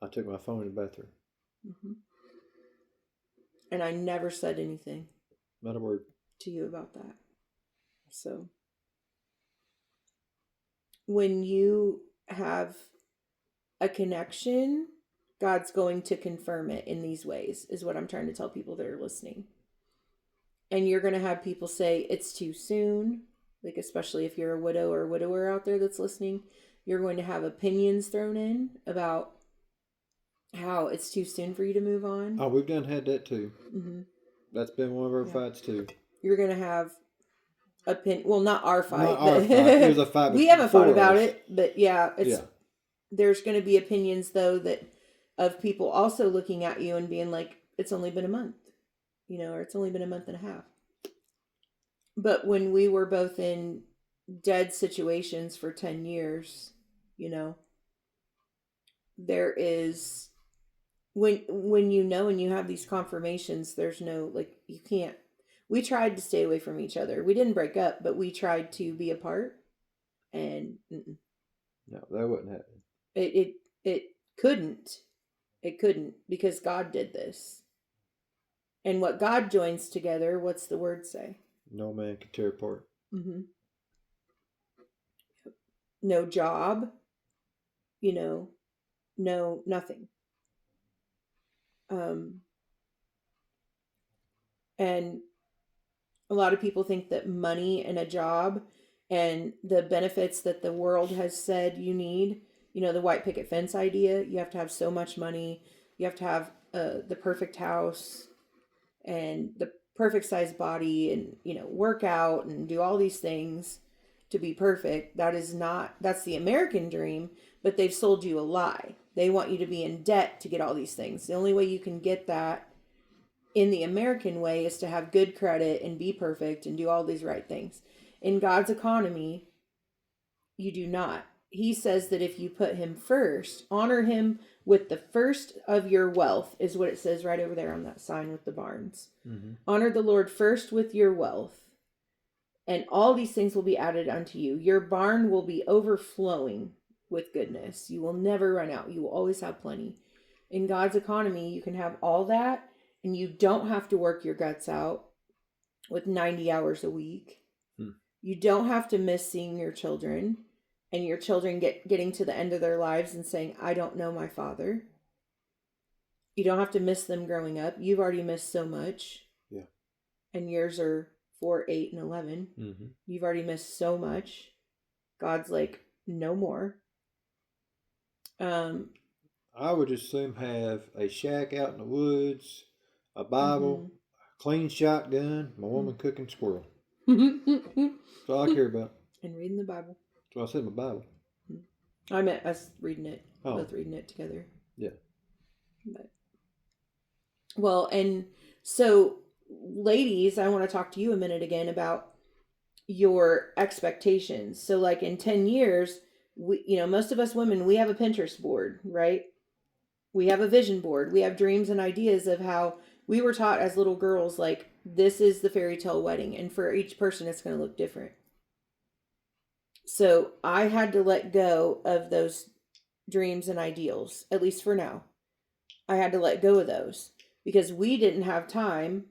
I took my phone in the bathroom. Mm-hmm. And I never said anything. Not a word. To you about that. So when you have a connection, God's going to confirm it in these ways, is what I'm trying to tell people that are listening. And you're going to have people say it's too soon, like especially if you're a widow or a widower out there that's listening, you're going to have opinions thrown in about how it's too soon for you to move on. Oh, we've done had that too. Mm-hmm. That's been one of our fights too. You're going to have well, not our fight. Not our fight. It was a fight. We haven't fought about us. it, but there's going to be opinions though of people also looking at you and being like, it's only been a month, or it's only been a month and a half. But when we were both in dead situations for 10 years, there is when and you have these confirmations, there's no, like, you can't. We tried to stay away from each other. We didn't break up, but we tried to be apart, and no, that wouldn't happen. It couldn't. It couldn't, because God did this. And what God joins together, what's the word say? No man can tear apart. Mm-hmm. No job, no nothing. And a lot of people think that money and a job and the benefits that the world has said you need, the white picket fence idea, you have to have so much money, you have to have the perfect house and the perfect size body and, work out and do all these things to be perfect. That's the American dream, but they've sold you a lie. They want you to be in debt to get all these things. The only way you can get that in the American way is to have good credit and be perfect and do all these right things. In God's economy, you do not. he says that if you put him first, honor him with the first of your wealth, is what it says right over there on that sign with the barns. Mm-hmm. Honor the Lord first with your wealth, and all these things will be added unto you. Your barn will be overflowing with goodness. You will never run out. You will always have plenty. In God's economy, you can have all that, and you don't have to work your guts out with 90 hours a week. You don't have to miss seeing your children, and your children getting to the end of their lives and saying, I don't know my father. You don't have to miss them growing up. You've already missed so much. Yeah. And yours are 4, 8, and 11. Mm-hmm. You've already missed so much. God's like, no more. I would just assume have a shack out in the woods, a Bible, a clean shotgun, my woman cooking squirrel. That's all I care about. And reading the Bible. That's what I said, my Bible. I meant us reading it. Oh. Both reading it together. Yeah. But, well, and so, ladies, I want to talk to you a minute again about your expectations. So, like in 10 years, most of us women, we have a Pinterest board, right? We have a vision board. We have dreams and ideas of how we were taught as little girls, like, this is the fairy tale wedding. And for each person, it's going to look different. So I had to let go of those dreams and ideals, at least for now. I had to let go of those because we didn't have time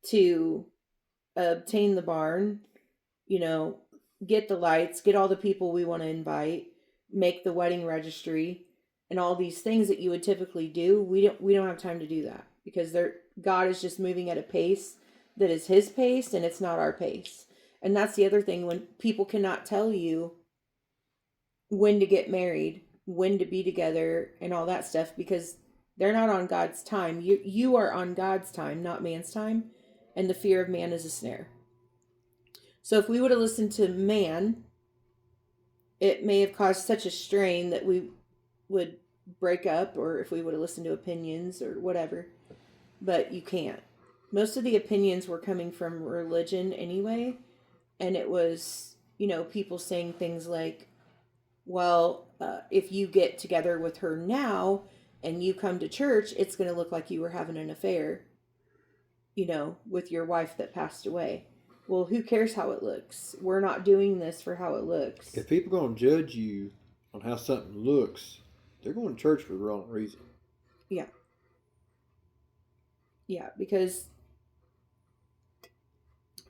to obtain the barn, get the lights, get all the people we want to invite, make the wedding registry, and all these things that you would typically do. We don't have time to do that because God is just moving at a pace that is his pace and it's not our pace. And that's the other thing, when people cannot tell you when to get married, when to be together, and all that stuff, because they're not on God's time. You are on God's time, not man's time. And the fear of man is a snare. So if we would have listened to man, it may have caused such a strain that we would break up, or if we would have listened to opinions or whatever. But you can't. Most of the opinions were coming from religion anyway. And it was, people saying things like, well, if you get together with her now and you come to church, it's going to look like you were having an affair, with your wife that passed away. Well, who cares how it looks? We're not doing this for how it looks. If people are going to judge you on how something looks, they're going to church for the wrong reason. Yeah. Yeah, because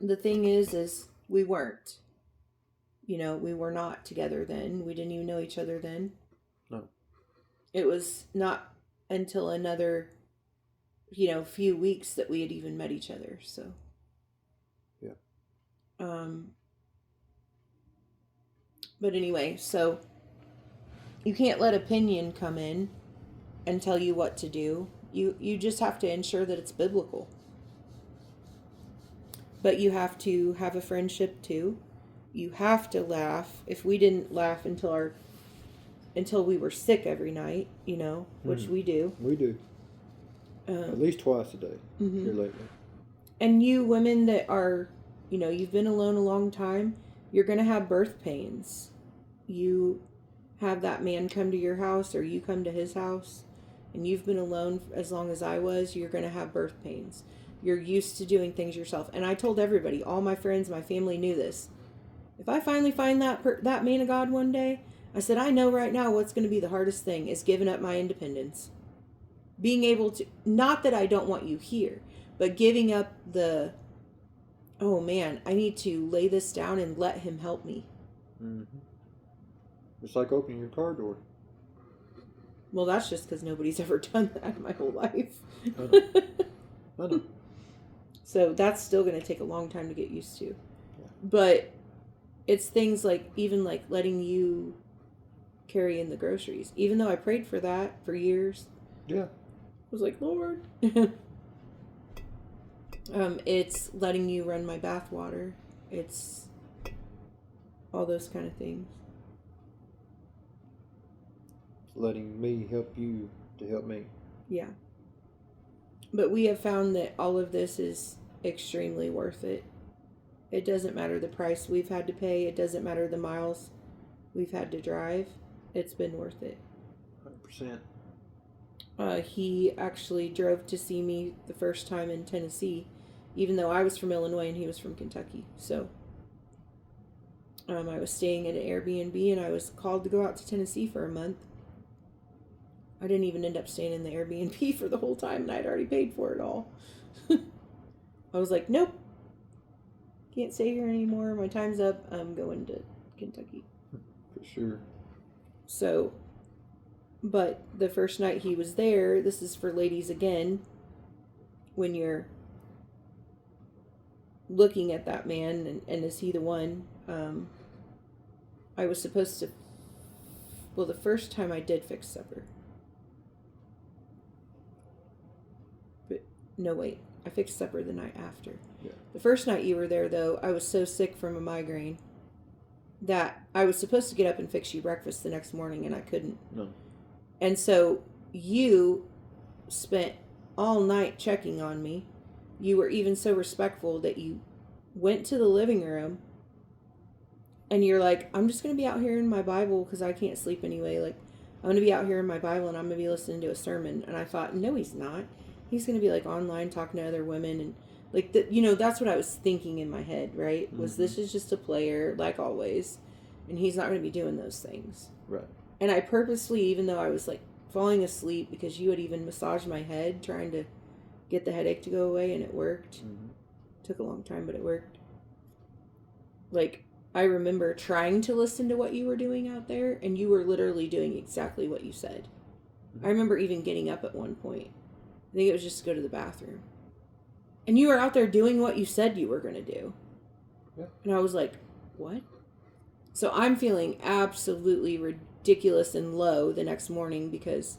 the thing is we weren't. We were not together then. We didn't even know each other then. No. It was not until another, few weeks that we had even met each other. So. Yeah. But anyway, so you can't let opinion come in and tell you what to do. You just have to ensure that it's biblical. But you have to have a friendship too. You have to laugh. If we didn't laugh until we were sick every night, which we do. We do. At least twice a day here lately. And you women that are, you've been alone a long time, you're going to have birth pains. You have that man come to your house or you come to his house and you've been alone as long as I was, you're going to have birth pains. You're used to doing things yourself. And I told everybody, all my friends, my family knew this. If I finally find that man of God one day, I said, I know right now what's going to be the hardest thing is giving up my independence. Being able to, not that I don't want you here, but giving up oh man, I need to lay this down and let him help me. Mm-hmm. It's like opening your car door. Well, that's just because nobody's ever done that in my whole life. I know. So that's still going to take a long time to get used to. Yeah. But it's things like, even like letting you carry in the groceries. Even though I prayed for that for years. Yeah. I was like, Lord. It's letting you run my bath water. It's all those kind of things. Letting me help you to help me. Yeah. But we have found that all of this is extremely worth it. It doesn't matter the price we've had to pay. It doesn't matter the miles we've had to drive, it's been worth it. 100%. He actually drove to see me the first time in Tennessee, even though I was from Illinois and he was from Kentucky. So I was staying at an Airbnb and I was called to go out to Tennessee for a month. I didn't even end up staying in the Airbnb for the whole time, and I'd already paid for it all. I was like, nope, can't stay here anymore. My time's up. I'm going to Kentucky. For sure. So, but the first night he was there, this is for ladies again, when you're looking at that man and is he the one? I was supposed to, well, the first time I did fix supper. But no, wait, I fixed supper the night after. Yeah. The first night you were there, though, I was so sick from a migraine that I was supposed to get up and fix you breakfast the next morning, and I couldn't. No. And so you spent all night checking on me. You were even so respectful that you went to the living room and you're like, I'm just going to be out here in my Bible because I can't sleep anyway. Like, I'm going to be out here in my Bible and I'm going to be listening to a sermon. And I thought, no, he's not. He's going to be like online talking to other women. And like, that's what I was thinking in my head, right? Was Mm-hmm. this is just a player, like always. And he's not going to be doing those things. Right. And I purposely, even though I was like falling asleep, because you had even massaged my head trying to get the headache to go away, and it worked. Mm-hmm. Took a long time, but it worked. Like, I remember trying to listen to what you were doing out there, and you were literally doing exactly what you said. Mm-hmm. I remember even getting up at one point. I think it was just to go to the bathroom. And you were out there doing what you said you were going to do. Yeah. And I was like, what? So I'm feeling absolutely ridiculous and low the next morning because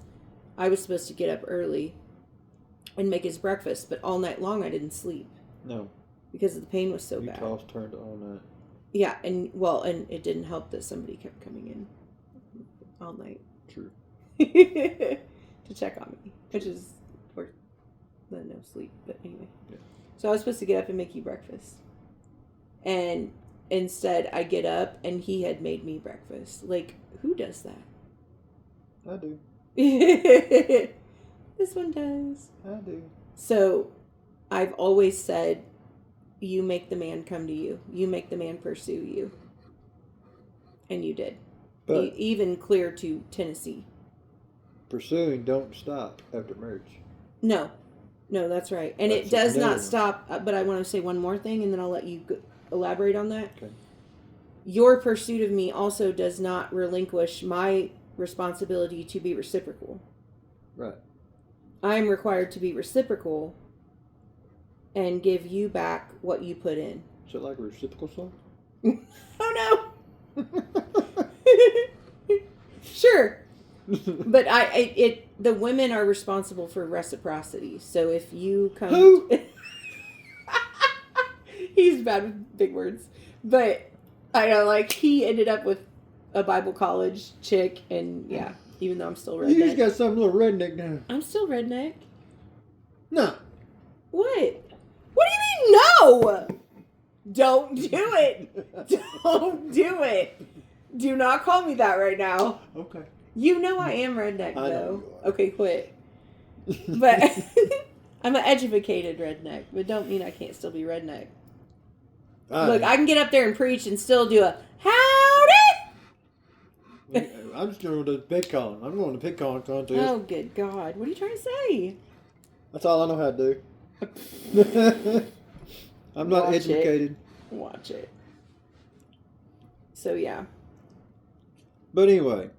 I was supposed to get up early and make his breakfast, but all night long I didn't sleep No. because the pain was so You bad. tossed, turned all night. Yeah, and it didn't help that somebody kept coming in all night True. to check on me, which is worse than no sleep. But anyway, Yeah. So I was supposed to get up and make you breakfast, and instead I get up and he had made me breakfast. Like, who does that? I do. This one does. I do. So I've always said, you make the man come to you. You make the man pursue you. And you did. But Even clear to Tennessee. pursuing don't stop after marriage. No, that's right. And That's it does another not one. stop, but I want to say one more thing and then I'll let you elaborate on that. Okay. Your pursuit of me also does not relinquish my responsibility to be reciprocal. Right. I'm required to be reciprocal and give you back what you put in. Is it like a reciprocal song? Oh no! Sure. But the women are responsible for reciprocity. So if you come, Who? He's bad with big words, but I know, like, he ended up with a Bible college chick, and yeah, even though I'm still You just redneck, got some little redneck now. I'm still redneck. No. What? What do you mean no? Don't do it. Don't do it. Do not call me that right now. Okay. You know I am redneck, I know though. you are. Okay, quit. But I'm an educated redneck, but don't mean I can't still be redneck. Look, I can get up there and preach and still do a howdy. I'm just going to pick-on. I'm going to pick-on contest. Oh, good God. What are you trying to say? That's all I know how to do. I'm not Watch it. educated. Watch it. So, yeah. But anyway,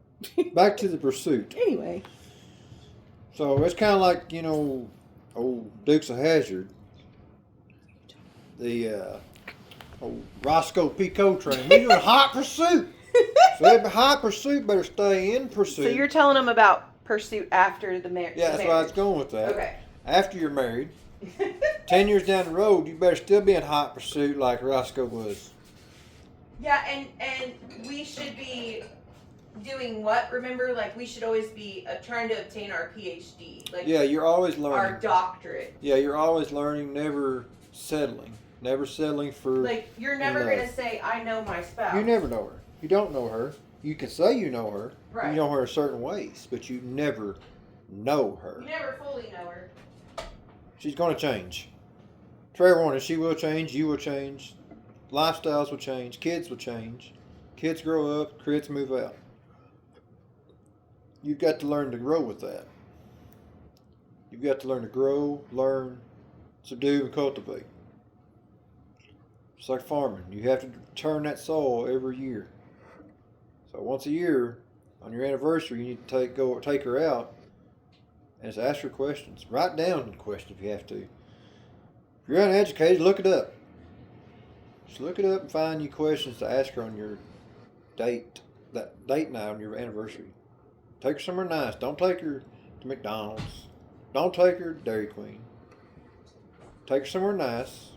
back to the pursuit. Anyway. So it's kind of like, old Dukes of Hazzard. The old Roscoe P. Coltrane. We're doing hot pursuit. So every hot pursuit better stay in pursuit. So you're telling them about pursuit after the marriage? Yeah, that's where I was going with that. Okay. After you're married, 10 years down the road, you better still be in hot pursuit like Roscoe was. Yeah, and we should be doing what? Remember, like, we should always be trying to obtain our PhD. Like, Yeah, you're always learning. our doctorate. Yeah, you're always learning, never settling. Never settling for... Like, you're never love. going to say, I know my spouse. You never know her. You don't know her. you can say you know her. Right. You know her in certain ways, but you never know her. You never fully know her. She's going to change. Trevor warning, she will change, you will change, lifestyles will change, kids will change. Kids grow up, kids move out. You've got to learn to grow with that. You've got to learn to grow, learn, subdue, and cultivate. It's like farming. You have to turn that soil every year. So once a year, on your anniversary, you need to take her out and just ask her questions. Write down the question if you have to. If you're uneducated, look it up. Just look it up and find you questions to ask her on your date night on your anniversary. Take her somewhere nice. Don't take her to McDonald's. Don't take her to Dairy Queen. Take her somewhere nice.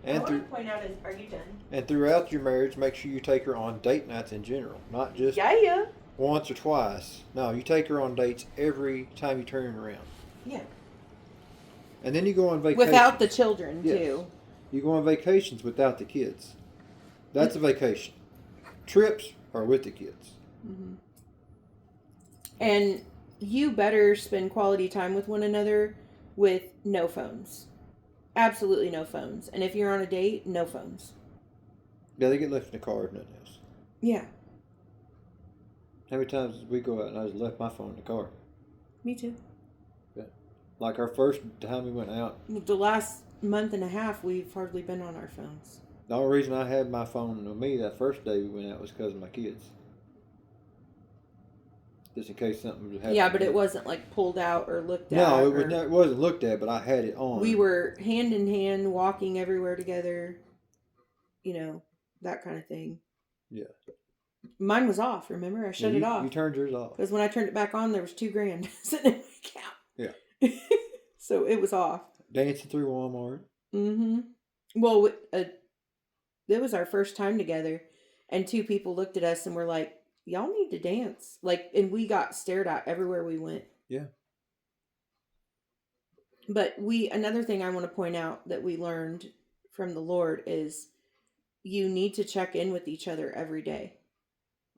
I want to point out, are you done? And throughout your marriage, make sure you take her on date nights in general, not just Yeah. once or twice. No, you take her on dates every time you turn around. Yeah. And then you go on vacation. Without the children, yes. too. You go on vacations without the kids. That's a vacation. Trips are with the kids. Mm-hmm. And you better spend quality time with one another with no phones. Absolutely no phones. And if you're on a date, no phones. Yeah, they get left in the car if nothing else. Yeah. How many times did we go out and I just left my phone in the car? Me too. Yeah. Like our first time we went out. The last month and a half, we've hardly been on our phones. The only reason I had my phone with me that first day we went out was because of my kids. Just in case something would happen. Yeah, but it wasn't like pulled out or looked at. No, it wasn't looked at, but I had it on. We were hand in hand, walking everywhere together. You know, that kind of thing. Yeah. Mine was off, remember? I shut it off. You turned yours off. Because when I turned it back on, there was $2,000 sitting in my account. Yeah. So it was off. Dancing through Walmart. Mm-hmm. Well, it was our first time together, and two people looked at us and were like, y'all need to dance. And we got stared at everywhere we went. Yeah. But another thing I want to point out that we learned from the Lord is you need to check in with each other every day.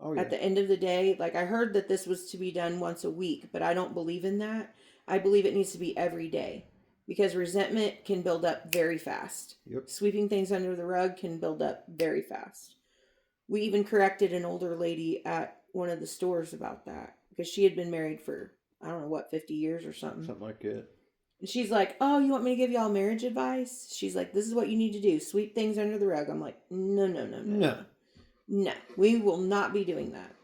Oh, yeah. At the end of the day, I heard that this was to be done once a week, but I don't believe in that. I believe it needs to be every day because resentment can build up very fast. Yep. Sweeping things under the rug can build up very fast. We even corrected an older lady at one of the stores about that because she had been married for, 50 years or something. Something like that. And she's like, oh, you want me to give y'all marriage advice? She's like, this is what you need to do. Sweep things under the rug. I'm like, no. No, we will not be doing that.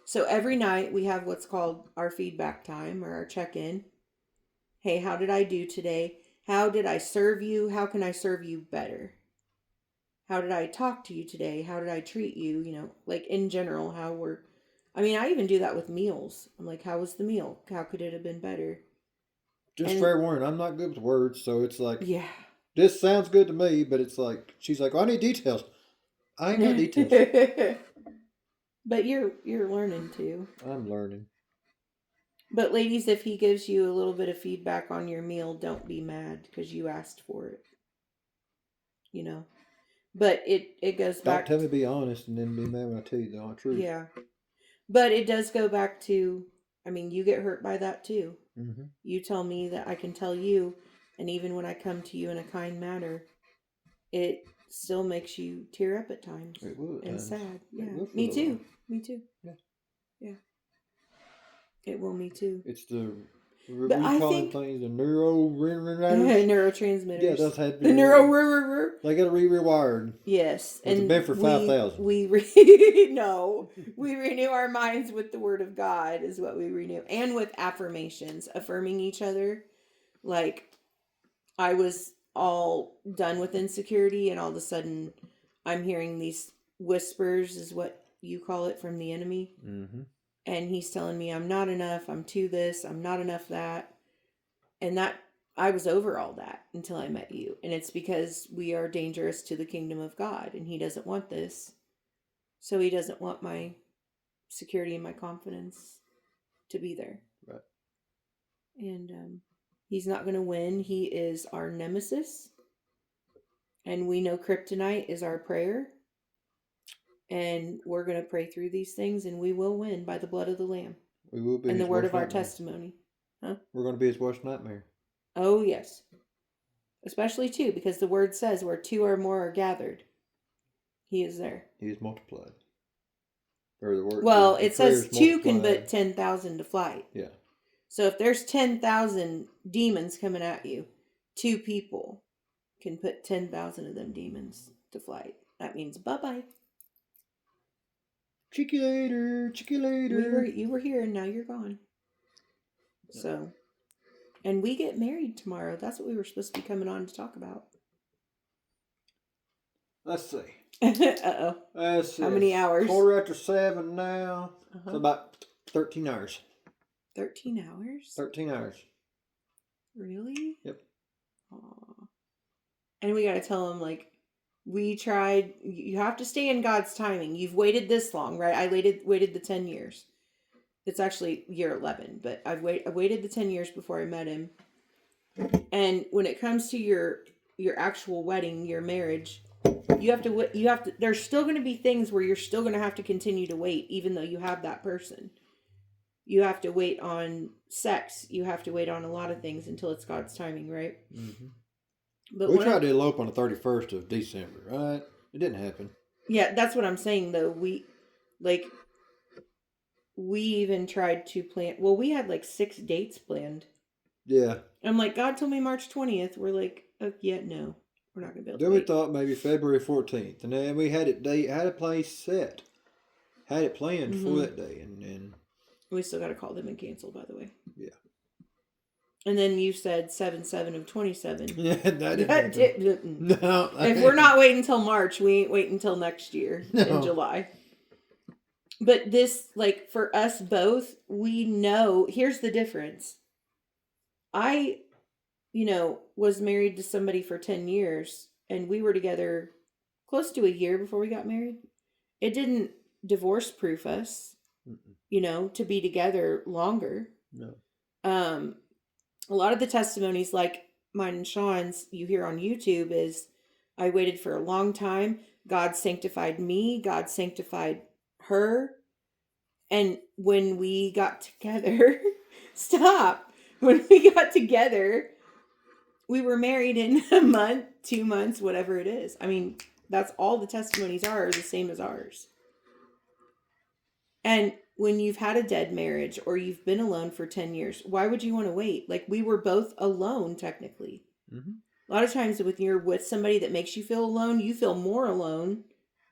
So every night we have what's called our feedback time or our check-in. Hey, how did I do today? How did I serve you? How can I serve you better? How did I talk to you today? How did I treat you? In general, I even do that with meals. I'm like, how was the meal? How could it have been better? Just fair warning, I'm not good with words, so it's like, yeah, this sounds good to me, but it's like, she's like, well, I need details. I ain't got details. But you're learning too. I'm learning. But ladies, if he gives you a little bit of feedback on your meal, don't be mad because you asked for it. But it goes back. Don't tell me to be honest and then be mad when I tell you the honest truth. Yeah. But it does go back to, you get hurt by that too. Mm-hmm. You tell me that I can tell you, and even when I come to you in a kind manner, it still makes you tear up at times. It will. And sad. Yeah. Me too. Me too. Yeah. Yeah. It will. Me too. It's the. But I think things the neurotransmitters. Yeah, those had to be the neuro. They got to be rewired. Yes, and it's been for 5,000. We renew our minds with the Word of God is what we renew, and with affirmations, affirming each other. I was all done with insecurity, and all of a sudden, I'm hearing these whispers, is what you call it, from the enemy. Mm-hmm. And he's telling me I'm not enough, I'm too this, I'm not enough that. And that I was over all that until I met you. And it's because we are dangerous to the kingdom of God and he doesn't want this. So he doesn't want my security and my confidence to be there. Right. And he's not going to win. He is our nemesis. And we know kryptonite is our prayer. And we're going to pray through these things, and we will win by the blood of the Lamb We will be and the his word worst of our nightmare. testimony. We're going to be his worst nightmare. Oh, yes. Especially two, because the word says where two or more are gathered, he is there. He is multiplied. Or the word, Well, the it says prayers two can multiplied. put 10,000 to flight. Yeah. So if there's 10,000 demons coming at you, two people can put 10,000 of them demons to flight. That means bye-bye. Cheeky later. You were here and now you're gone. So, and we get married tomorrow. That's what we were supposed to be coming on to talk about. Let's see. Uh-oh. Let's see. How many hours? 7:15 now. Uh-huh. So about 13 hours. 13 hours? 13 hours. Really? Yep. Aww. And we got to tell them, like, we tried. You have to stay in God's timing. You've waited this long, right? I waited the 10 years. It's actually year 11, but I waited the 10 years before I met him. And when it comes to your actual wedding, your marriage, you have to, there's still going to be things where you're still going to have to continue to wait, even though you have that person. You have to wait on sex. You have to wait on a lot of things until it's God's timing, right? Mm-hmm. But we tried to elope on the 31st of December, right? It didn't happen. Yeah, that's what I'm saying, though. We even tried to plan. Well, we had like 6 dates planned. Yeah. I'm like, God told me March 20th. We're like, oh, yeah, no. We're not going to be able to Then wait. we thought maybe February 14th. And then we had had a place set. Had it planned for that day. And we still got to call them and cancel, by the way. Yeah. And then you said 7/7 of 27. Yeah, that didn't No. If we're not waiting until March, we ain't waiting until next year in July. But this, like, for us both, we know, here's the difference. I, was married to somebody for 10 years, and we were together close to a year before we got married. It didn't divorce proof us, to be together longer. No. A lot of the testimonies, like mine and Sean's, you hear on YouTube, is I waited for a long time. God sanctified me. God sanctified her. And when we got together, when we got together, we were married in a month, 2 months, whatever it is. I mean, that's all the testimonies are the same as ours. And when you've had a dead marriage or you've been alone for 10 years, why would you want to wait? Like, we were both alone, technically. Mm-hmm. A lot of times when you're with somebody that makes you feel alone, you feel more alone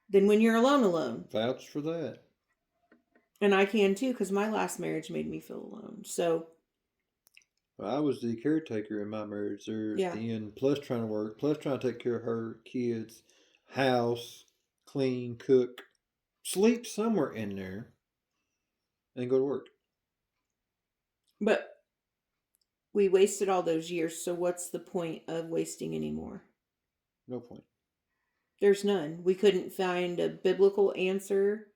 than when you're alone. Vouch for that. And I can too, because my last marriage made me feel alone. So I was the caretaker in my marriage there at the end, plus trying to work, plus trying to take care of her kids, house, clean, cook, sleep somewhere in there, and go to work. But we wasted all those years, so what's the point of wasting anymore? No point. There's none. We couldn't find a biblical answer.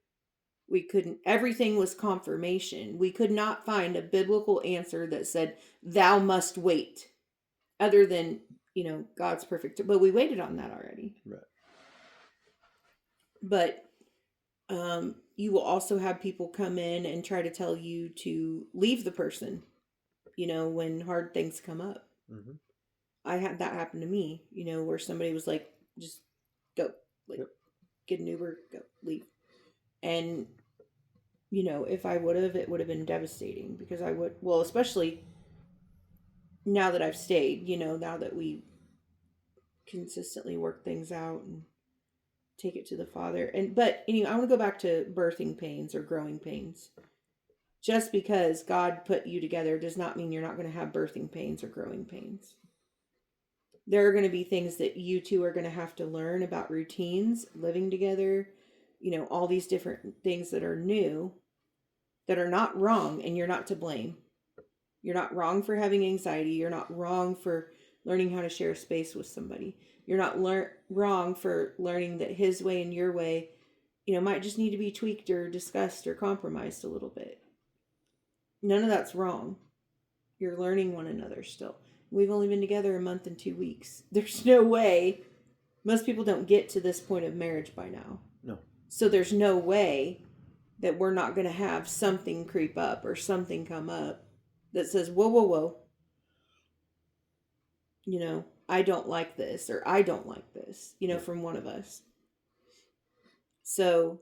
Everything was confirmation. We could not find a biblical answer that said, thou must wait, other than, God's perfect. But we waited on that already. Right. But you will also have people come in and try to tell you to leave the person, when hard things come up. Mm-hmm. I had that happen to me, where somebody was like, just go, get an Uber, go, leave. And, if I would have, it would have been devastating, because especially now that I've stayed, now that we consistently work things out and take it to the Father. But anyway, I want to go back to birthing pains or growing pains. Just because God put you together does not mean you're not going to have birthing pains or growing pains. There are going to be things that you two are going to have to learn about routines, living together, all these different things that are new, that are not wrong, and you're not to blame. You're not wrong for having anxiety. You're not wrong for learning how to share space with somebody. You're not wrong for learning that his way and your way, might just need to be tweaked or discussed or compromised a little bit. None of that's wrong. You're learning one another still. We've only been together a month and 2 weeks. There's no way. Most people don't get to this point of marriage by now. No. So there's no way that we're not going to have something creep up or something come up that says, whoa, whoa, whoa, I don't like this, or I don't like this, from one of us. So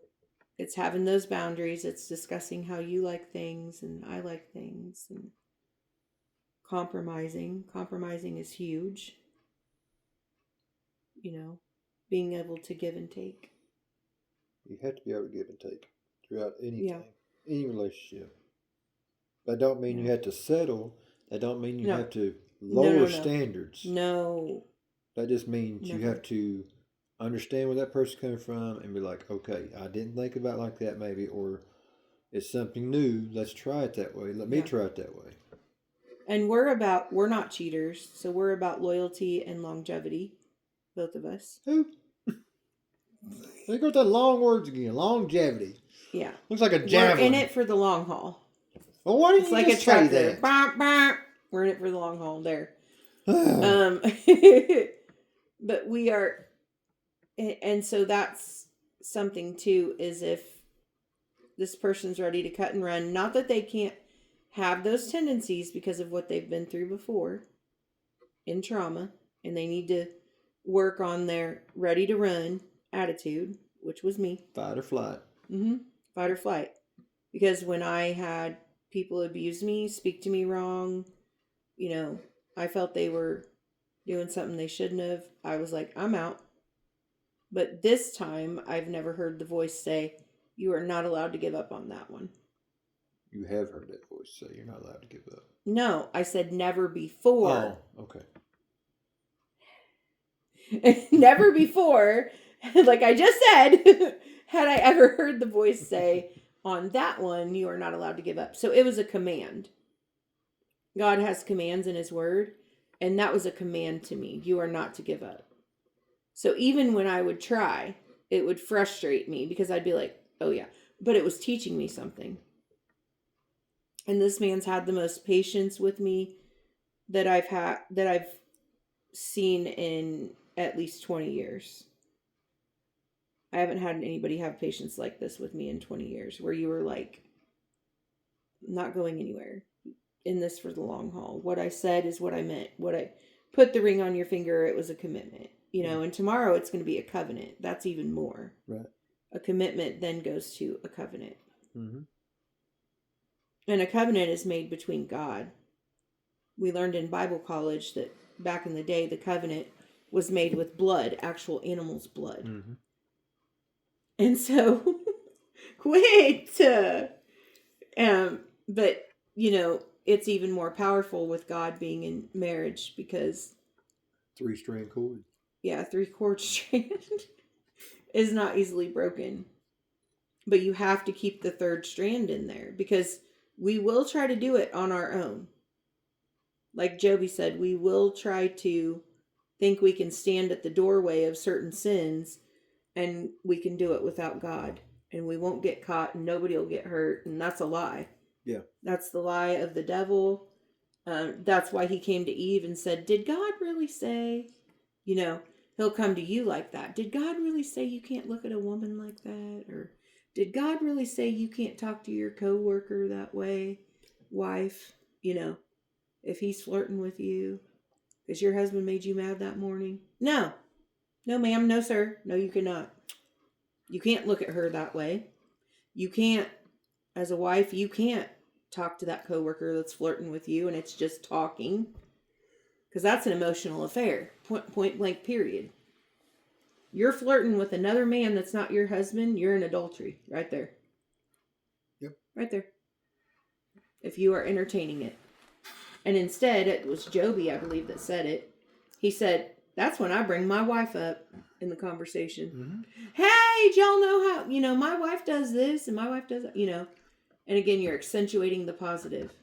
it's having those boundaries. It's discussing how you like things and I like things, and compromising. Compromising is huge. Being able to give and take. You have to be able to give and take throughout anything, Yeah. any relationship. That don't mean you have to settle. That don't mean you have to lower standards. No. That just means Never. you have to understand where that person's coming from and be like, okay, I didn't think about it like that maybe, or it's something new. Let's try it that way. Let me try it that way. And we're not cheaters, so we're about loyalty and longevity, both of us. Who? There goes that long words again. Longevity. Yeah. Looks like a javelin. We're in it for the long haul. Well, why didn't you just say that? Bah, bah. We're in it for the long haul there. But we are, and so that's something too, is if this person's ready to cut and run, not that they can't have those tendencies because of what they've been through before in trauma, and they need to work on their ready to run attitude, which was me. Fight or flight. Fight or flight. Because when I had people abuse me, speak to me wrong, I felt they were doing something they shouldn't have, I was like, I'm out. But this time, I've never heard the voice say, you are not allowed to give up on that one. You have heard that voice say you're not allowed to give up. No, I said never before. Oh, okay. Never before, like I just said, had I ever heard the voice say, on that one, you are not allowed to give up. So it was a command. God has commands in his word, and that was a command to me. You are not to give up. So even when I would try, it would frustrate me because I'd be like, oh yeah, but it was teaching me something. And this man's had the most patience with me that I've seen in at least 20 years. I haven't had anybody have patience like this with me in 20 years, where you were like, not going anywhere, in this for the long haul. What I said is what I meant. What I put the ring on your finger, it was a commitment, and tomorrow it's going to be a covenant. That's even more. Right. A commitment then goes to a covenant. Mm-hmm. And a covenant is made between God. We learned in Bible college that back in the day, the covenant was made with blood, actual animal's blood. Mm-hmm. And so, quit. But, it's even more powerful with God being in marriage because 3-strand cord. Yeah, 3-cord strand is not easily broken. But you have to keep the 3rd strand in there because we will try to do it on our own. Like Joby said, we will try to think we can stand at the doorway of certain sins and we can do it without God. And we won't get caught and nobody will get hurt. And that's a lie. Yeah. That's the lie of the devil. That's why he came to Eve and said, did God really say? He'll come to you like that. Did God really say you can't look at a woman like that? Or did God really say you can't talk to your coworker that way, wife? If he's flirting with you because your husband made you mad that morning. No, ma'am. No, sir. No, you cannot. You can't look at her that way. You can't, as a wife, you can't talk to that coworker that's flirting with you and it's just talking. Because that's an emotional affair. Point blank, period. You're flirting with another man that's not your husband, you're in adultery. Right there. Yep. Right there. If you are entertaining it. And instead, it was Joby, I believe, that said it. He said, that's when I bring my wife up in the conversation. Mm-hmm. Hey, do y'all know how, my wife does this and my wife does that, And again, you're accentuating the positive.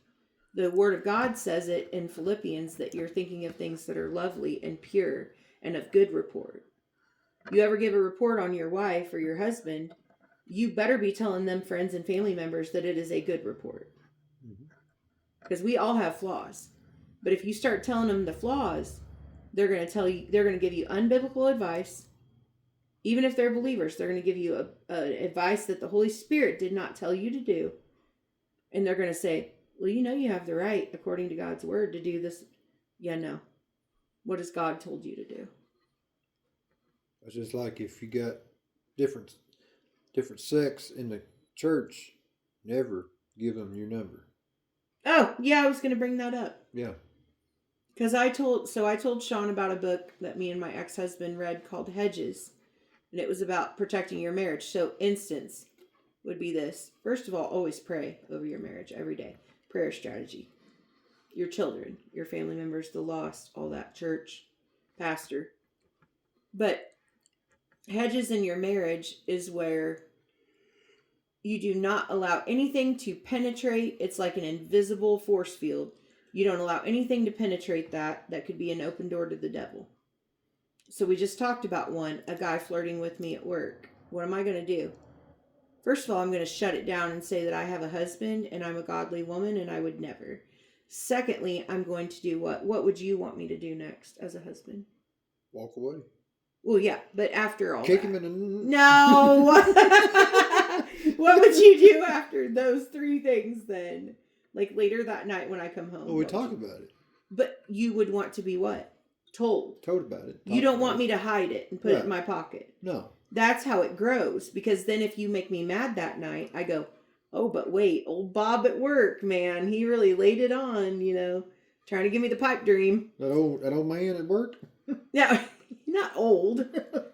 The Word of God says it in Philippians that you're thinking of things that are lovely and pure and of good report. You ever give a report on your wife or your husband, you better be telling them friends and family members that it is a good report. Because we all have flaws. But if you start telling them the flaws, they're going to give you unbiblical advice Even if they're believers, they're going to give you a advice that the Holy Spirit did not tell you to do. And they're going to say, well, you know, you have the right, according to God's word, to do this. Yeah, no. What has God told you to do? It's just like if you got different sects in the church, never give them your number. Oh, yeah, I was going to bring that up. Yeah. Because I told Sean about a book that me and my ex-husband read called Hedges. And it was about protecting your marriage. So instance would be this. First of all, always pray over your marriage every day. Prayer strategy. Your children, your family members, the lost, all that, church, pastor. But hedges in your marriage is where you do not allow anything to penetrate. It's like an invisible force field. You don't allow anything to penetrate that. That could be an open door to the devil. So we just talked about one, a guy flirting with me at work. What am I going to do? First of all, I'm going to shut it down and say that I have a husband and I'm a godly woman and I would never. Secondly, I'm going to do what? What would you want me to do next as a husband? Walk away. Well, yeah, but after all Kick that. him in the... No! What would you do after those three things then? Like later that night when I come home. Well, we talk about it. But you would want to be what? Told about it. You don't want me to hide it and put it in my pocket. No. That's how it grows. Because then if you make me mad that night, I go, oh, but wait, old Bob at work, man, he really laid it on, you know, trying to give me the pipe dream. That old man at work? No, not old.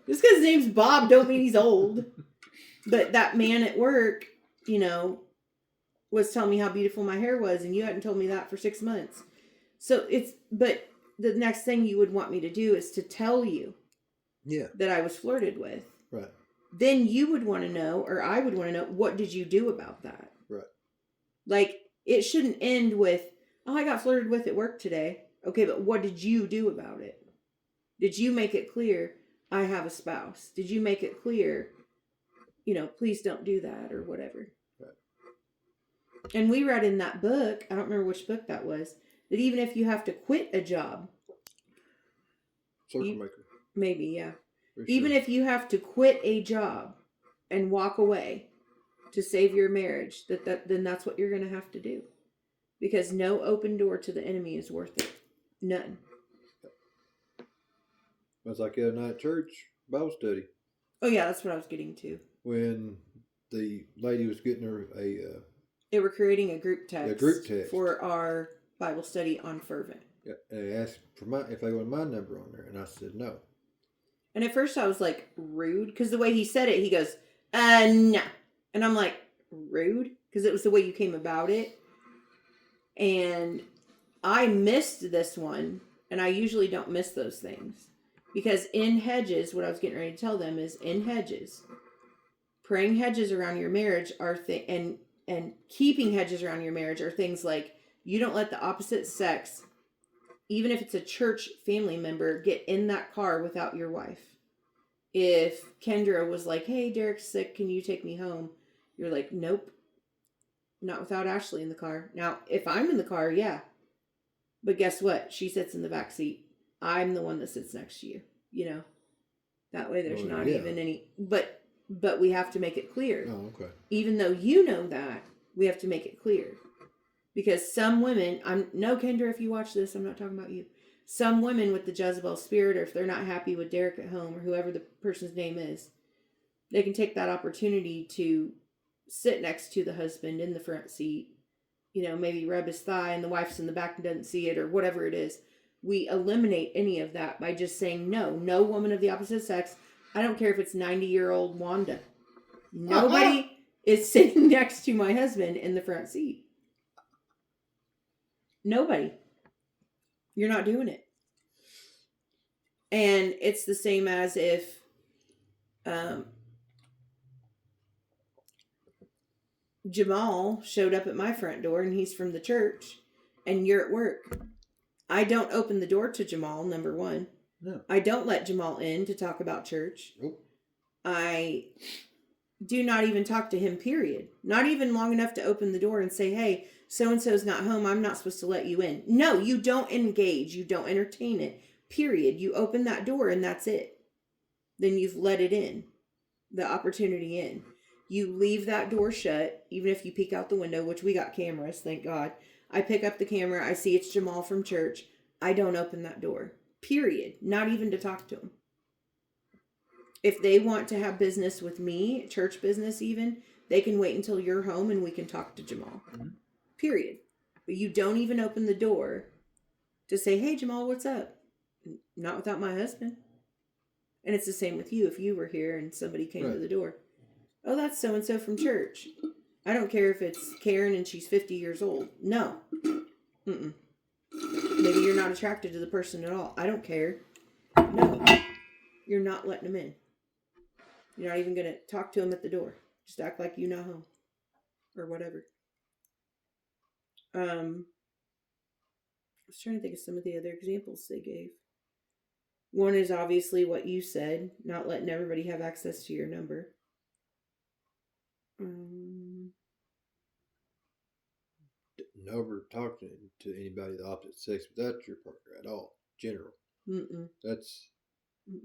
Just because his name's Bob don't mean he's old. But that man at work, you know, was telling me how beautiful my hair was, and you hadn't told me that for 6 months. So but the next thing you would want me to do is to tell you that I was flirted with. Right. Then you would want to know, or I would want to know, what did you do about that? Right. Like, it shouldn't end with, oh, I got flirted with at work today. Okay, but what did you do about it? Did you make it clear, I have a spouse? Did you make it clear, you know, please don't do that or whatever? Right. And we read in that book, I don't remember which book that was, that even if you have to quit a job. Circle maker. Maybe, yeah. Even if you have to quit a job and walk away to save your marriage, then that's what you're going to have to do. Because no open door to the enemy is worth it. None. That's like the other night at church, Bible study. Oh, yeah, that's what I was getting to. When the lady was getting her they were creating a group text. A group text. For our Bible study on Fervent. Yeah, and they asked if they wanted my number on there, and I said no. And at first I was like, rude? Because the way he said it, he goes, no. And I'm like, rude? Because it was the way you came about it. And I missed this one. And I usually don't miss those things. Because in hedges, what I was getting ready to tell them is, in hedges, praying hedges around your marriage are and keeping hedges around your marriage are things like, you don't let the opposite sex, even if it's a church family member, get in that car without your wife. If Kendra was like, hey, Derek's sick, can you take me home? You're like, nope. Not without Ashley in the car. Now, if I'm in the car, yeah. But guess what? She sits in the back seat. I'm the one that sits next to you. You know? That way there's not even any... But we have to make it clear. Oh, okay. Even though you know that, we have to make it clear. Because some women... No, Kendra, if you watch this, I'm not talking about you. Some women with the Jezebel spirit, or if they're not happy with Derek at home, or whoever the person's name is, they can take that opportunity to sit next to the husband in the front seat, you know, maybe rub his thigh and the wife's in the back and doesn't see it, or whatever it is. We eliminate any of that by just saying no woman of the opposite sex. I don't care if it's 90-year-old Wanda. Nobody is sitting next to my husband in the front seat. Nobody. You're not doing it. And it's the same as if Jamal showed up at my front door and he's from the church and you're at work. I don't open the door to Jamal, number one. No. I don't let Jamal in to talk about church. Nope. I do not even talk to him, period. Not even long enough to open the door and say, hey, so-and-so's not home. I'm not supposed to let you in. No, you don't engage. You don't entertain it, period. You open that door and that's it. then you've let it in, the opportunity in. You leave that door shut, even if you peek out the window, which we got cameras, thank God. I pick up the camera, I see it's Jamal from church. I don't open that door. Period. Not even to talk to him. If they want to have business with me, church business even, they can wait until you're home and we can talk to Jamal. Mm-hmm. Period. But you don't even open the door to say, hey, Jamal, what's up? Not without my husband. And it's the same with you if you were here and somebody came to the door. Oh, that's so-and-so from church. I don't care if it's Karen and she's 50 years old. No. Mm-mm. Maybe you're not attracted to the person at all. I don't care. No. You're not letting them in. You're not even going to talk to them at the door. Just act like you know home. Or whatever. I was trying to think of some of the other examples they gave. One is obviously what you said, not letting everybody have access to your number. Never talk to anybody of the opposite sex without your partner at all. General. That's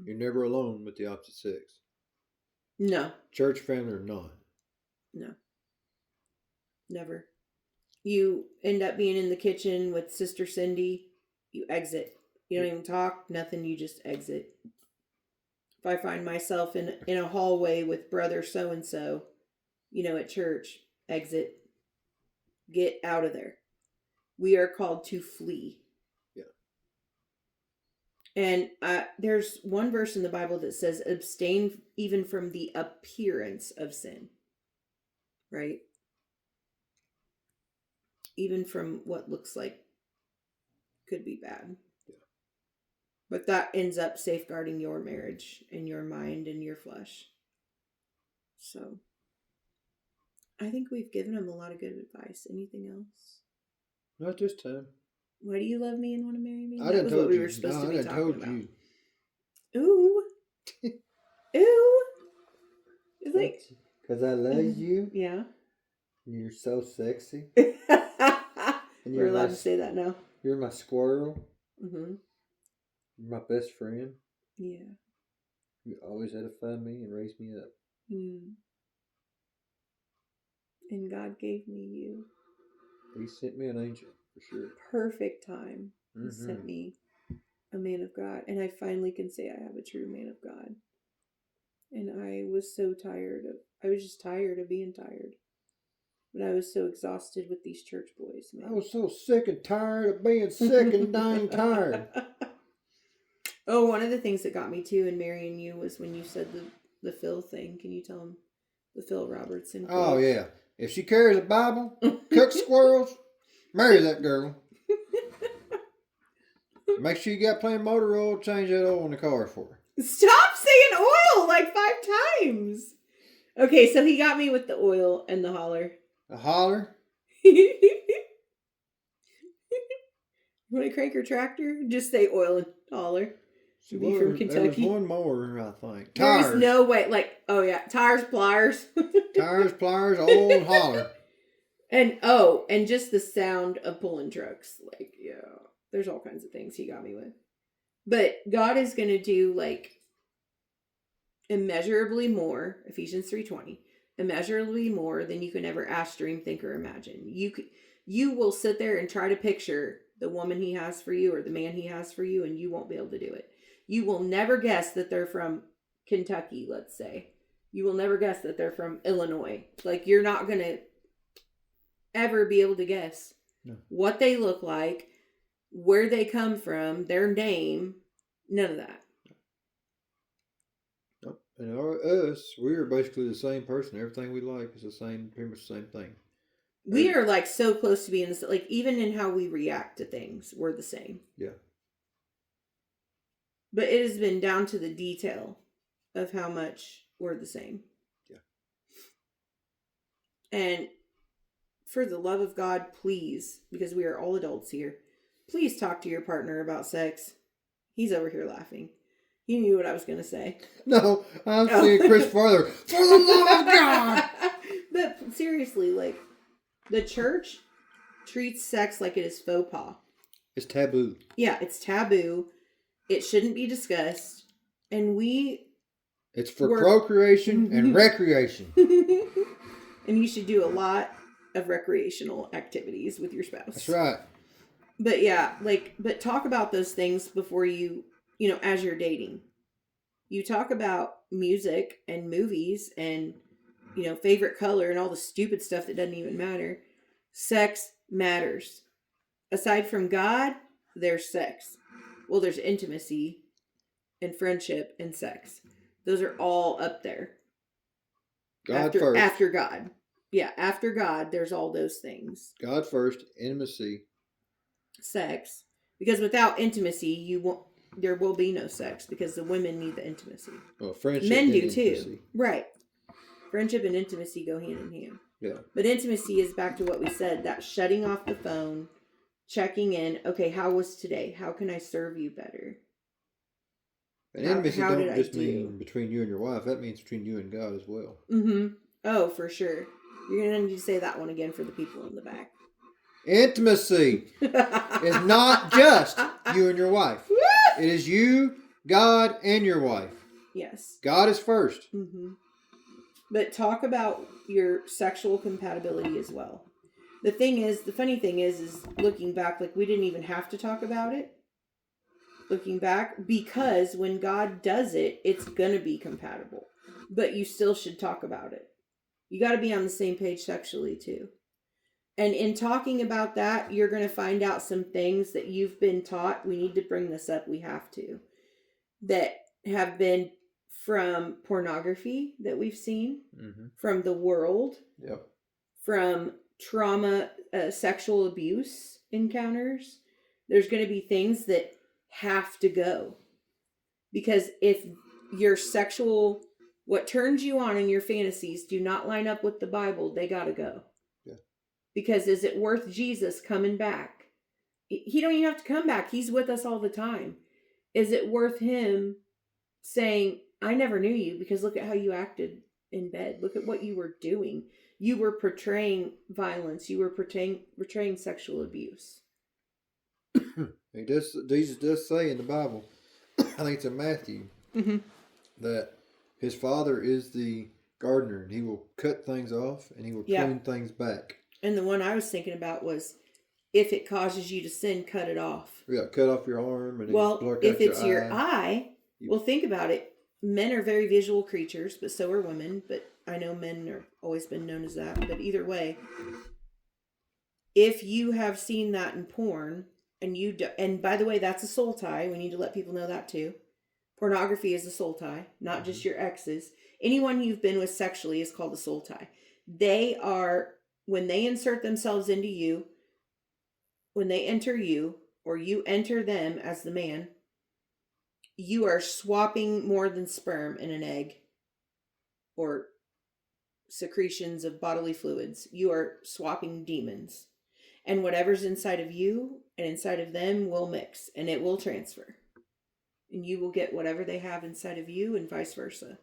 you're never alone with the opposite sex. No. Church family or not. No. Never. You end up being in the kitchen with Sister Cindy, you exit. You don't even talk, nothing, you just exit. If I find myself in a hallway with brother so-and-so, at church, exit. Get out of there. We are called to flee. Yeah. And there's one verse in the Bible that says, abstain even from the appearance of sin. Right? Even from what looks like could be bad. Yeah. But that ends up safeguarding your marriage and your mind and your flesh. So, I think we've given him a lot of good advice. Anything else? Not this time. Why do you love me and want to marry me? I that didn't was told what we you. were supposed to I be didn't talking told about. you. Ooh. Ooh. It's like... Because I love you. Yeah. You're so sexy. And We're allowed to say that now. You're my squirrel. Mm-hmm. You're my best friend. Yeah. You always had to find me and raise me up. And God gave me you. He sent me an angel, for sure. Perfect time. He sent me a man of God. And I finally can say I have a true man of God. And I was so tired I was just tired of being tired. But I was so exhausted with these church boys, man. I was so sick and tired of being sick and dying tired. Oh, one of the things that got me too in marrying you was when you said the Phil thing. Can you tell him the Phil Robertson quote? Oh, yeah. If she carries a Bible, cooks squirrels, marry that girl. Make sure you got plenty of motor oil, change that oil in the car for her. Stop saying oil like 5 times. Okay, so he got me with the oil and the holler. A holler? You want to crank her tractor? Just say oil and holler. She Be from Kentucky. There was one more, I think. Tires. There's no way. Tires, pliers. Tires, pliers, oil, and holler. And just the sound of pulling trucks. There's all kinds of things he got me with. But God is going to do, immeasurably more, Ephesians 3:20, immeasurably more than you can ever ask, dream, think, or imagine. You will sit there and try to picture the woman he has for you or the man he has for you, and you won't be able to do it. You will never guess that they're from Kentucky, let's say. You will never guess that they're from Illinois. You're not going to ever be able to guess what they look like, where they come from, their name, none of that. And us, we are basically the same person. Everything we like is pretty much the same thing. We are so close to being this, even in how we react to things, we're the same. Yeah. But it has been down to the detail of how much we're the same. Yeah. And for the love of God, please, because we are all adults here, please talk to your partner about sex. He's over here laughing. He knew what I was going to say. No, I'm seeing Chris farther. For the love of God! But seriously, the church treats sex like it is faux pas. It's taboo. Yeah, it's taboo. It shouldn't be discussed. And we It's for Work. procreation and recreation. And you should do a lot of recreational activities with your spouse. That's right. But yeah, but talk about those things before as you're dating. You talk about music and movies and, favorite color and all the stupid stuff that doesn't even matter. Sex matters. Aside from God, there's sex. Well, there's intimacy and friendship and sex. Those are all up there. God first. After God. Yeah, after God, there's all those things. God first, intimacy. Sex. Because without intimacy, there will be no sex because the women need the intimacy. Well, friendship Men do intimacy. too. Right. Friendship and intimacy go hand in hand. Yeah. But intimacy is back to what we said, that shutting off the phone, checking in, okay, how was today? How can I serve you better? And intimacy don't just mean between you and your wife. That means between you and God as well. Mm-hmm. Oh, for sure. You're going to need to say that one again for the people in the back. Intimacy is not just you and your wife. It is you, God, and your wife. Yes. God is first. Mm-hmm. But talk about your sexual compatibility as well. The funny thing is looking back, we didn't even have to talk about it. Looking back, because when God does it, it's going to be compatible. But you still should talk about it. You got to be on the same page sexually too. And in talking about that, you're going to find out some things that you've been taught. We need to bring this up. We have to. That have been from pornography that we've seen, from the world, from trauma, sexual abuse encounters. There's going to be things that have to go. Because if your what turns you on in your fantasies do not line up with the Bible, they got to go. Yeah. Because is it worth Jesus coming back? He don't even have to come back. He's with us all the time. Is it worth him saying, I never knew you because look at how you acted in bed. Look at what you were doing. You were portraying violence. You were portraying sexual abuse. Jesus does say in the Bible, I think it's in Matthew, that his Father is the gardener and he will cut things off and he will prune things back. And the one I was thinking about was, if it causes you to sin, cut it off. Yeah, cut off your arm and if it's your eye, well, think about it. Men are very visual creatures, but so are women. But I know men are always been known as that. But either way, if you have seen that in porn, and by the way, that's a soul tie. We need to let people know that too. Pornography is a soul tie, not just your exes. Anyone you've been with sexually is called a soul tie. They are, when they insert themselves into you, when they enter you, or you enter them as the man, you are swapping more than sperm in an egg or secretions of bodily fluids. You are swapping demons. And whatever's inside of you and inside of them will mix and it will transfer. And you will get whatever they have inside of you and vice versa.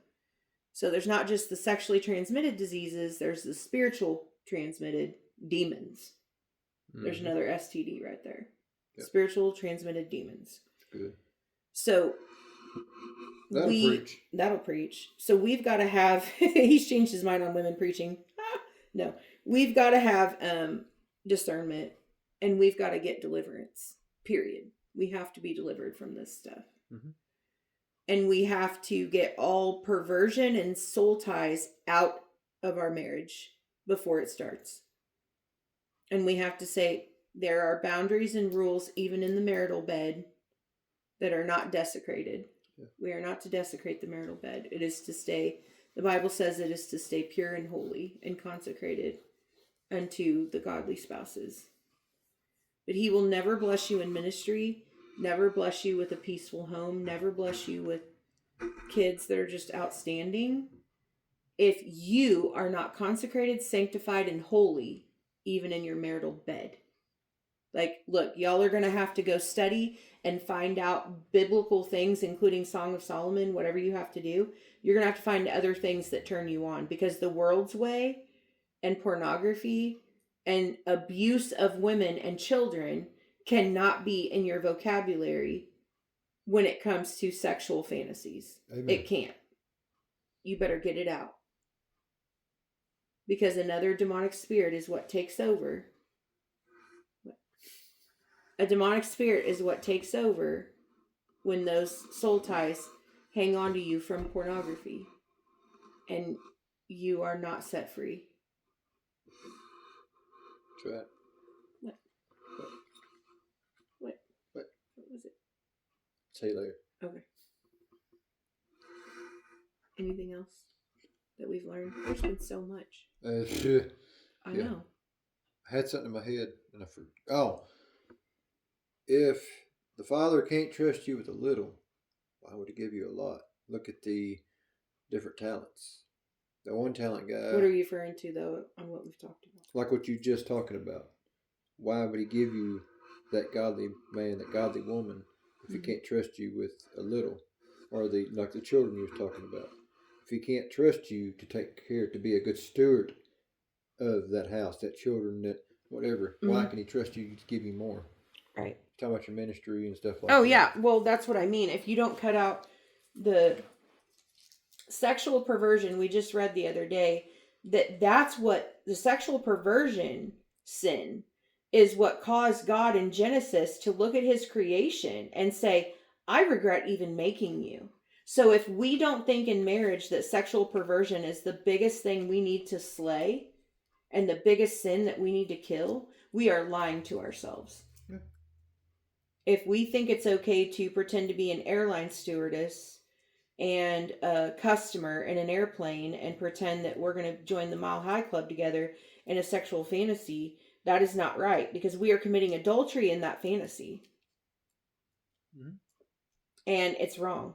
So there's not just the sexually transmitted diseases, there's the spiritual transmitted demons. There's another STD right there. Yep. Spiritual transmitted demons. Good. So that'll preach. So we've got to have, he's changed his mind on women preaching. No, we've got to have discernment and we've got to get deliverance, period. We have to be delivered from this stuff. Mm-hmm. And we have to get all perversion and soul ties out of our marriage before it starts. And we have to say there are boundaries and rules even in the marital bed that are not desecrated. Yeah. We are not to desecrate the marital bed. It is to stay, the Bible says it is to stay pure and holy and consecrated unto the godly spouses. But he will never bless you in ministry, never bless you with a peaceful home, never bless you with kids that are just outstanding if you are not consecrated, sanctified, and holy even in your marital bed. Look, y'all are going to have to go study and find out biblical things, including Song of Solomon, whatever you have to do. You're going to have to find other things that turn you on because the world's way and pornography and abuse of women and children cannot be in your vocabulary when it comes to sexual fantasies. Amen. It can't. you better get it out. Because another demonic spirit is what takes over. A demonic spirit is what takes over when those soul ties hang on to you from pornography. And you are not set free. That's right. What was it? See you later. Okay. Anything else that we've learned? There's been so much. I know. I had something in my head and I forgot. Oh, if the Father can't trust you with a little, why would He give you a lot? Look at the different talents. The one talent guy. What are you referring to, though, on what we've talked about? Like what you just talking about. Why would He give you that godly man, that godly woman, if He can't trust you with a little? Or like the children you was talking about. If He can't trust you to take care, to be a good steward of that house, that children, that whatever, why can He trust you to give you more? Right. Talk about your ministry and stuff like that. Oh, yeah. Well, that's what I mean. If you don't cut out the sexual perversion we just read the other day, that's what the sexual perversion sin is, what caused God in Genesis to look at His creation and say, I regret even making you. So if we don't think in marriage that sexual perversion is the biggest thing we need to slay and the biggest sin that we need to kill, we are lying to ourselves. Yeah. If we think it's okay to pretend to be an airline stewardess and a customer in an airplane and pretend that we're going to join the Mile High Club together in a sexual fantasy, that is not right, because we are committing adultery in that fantasy. Mm-hmm. And it's wrong.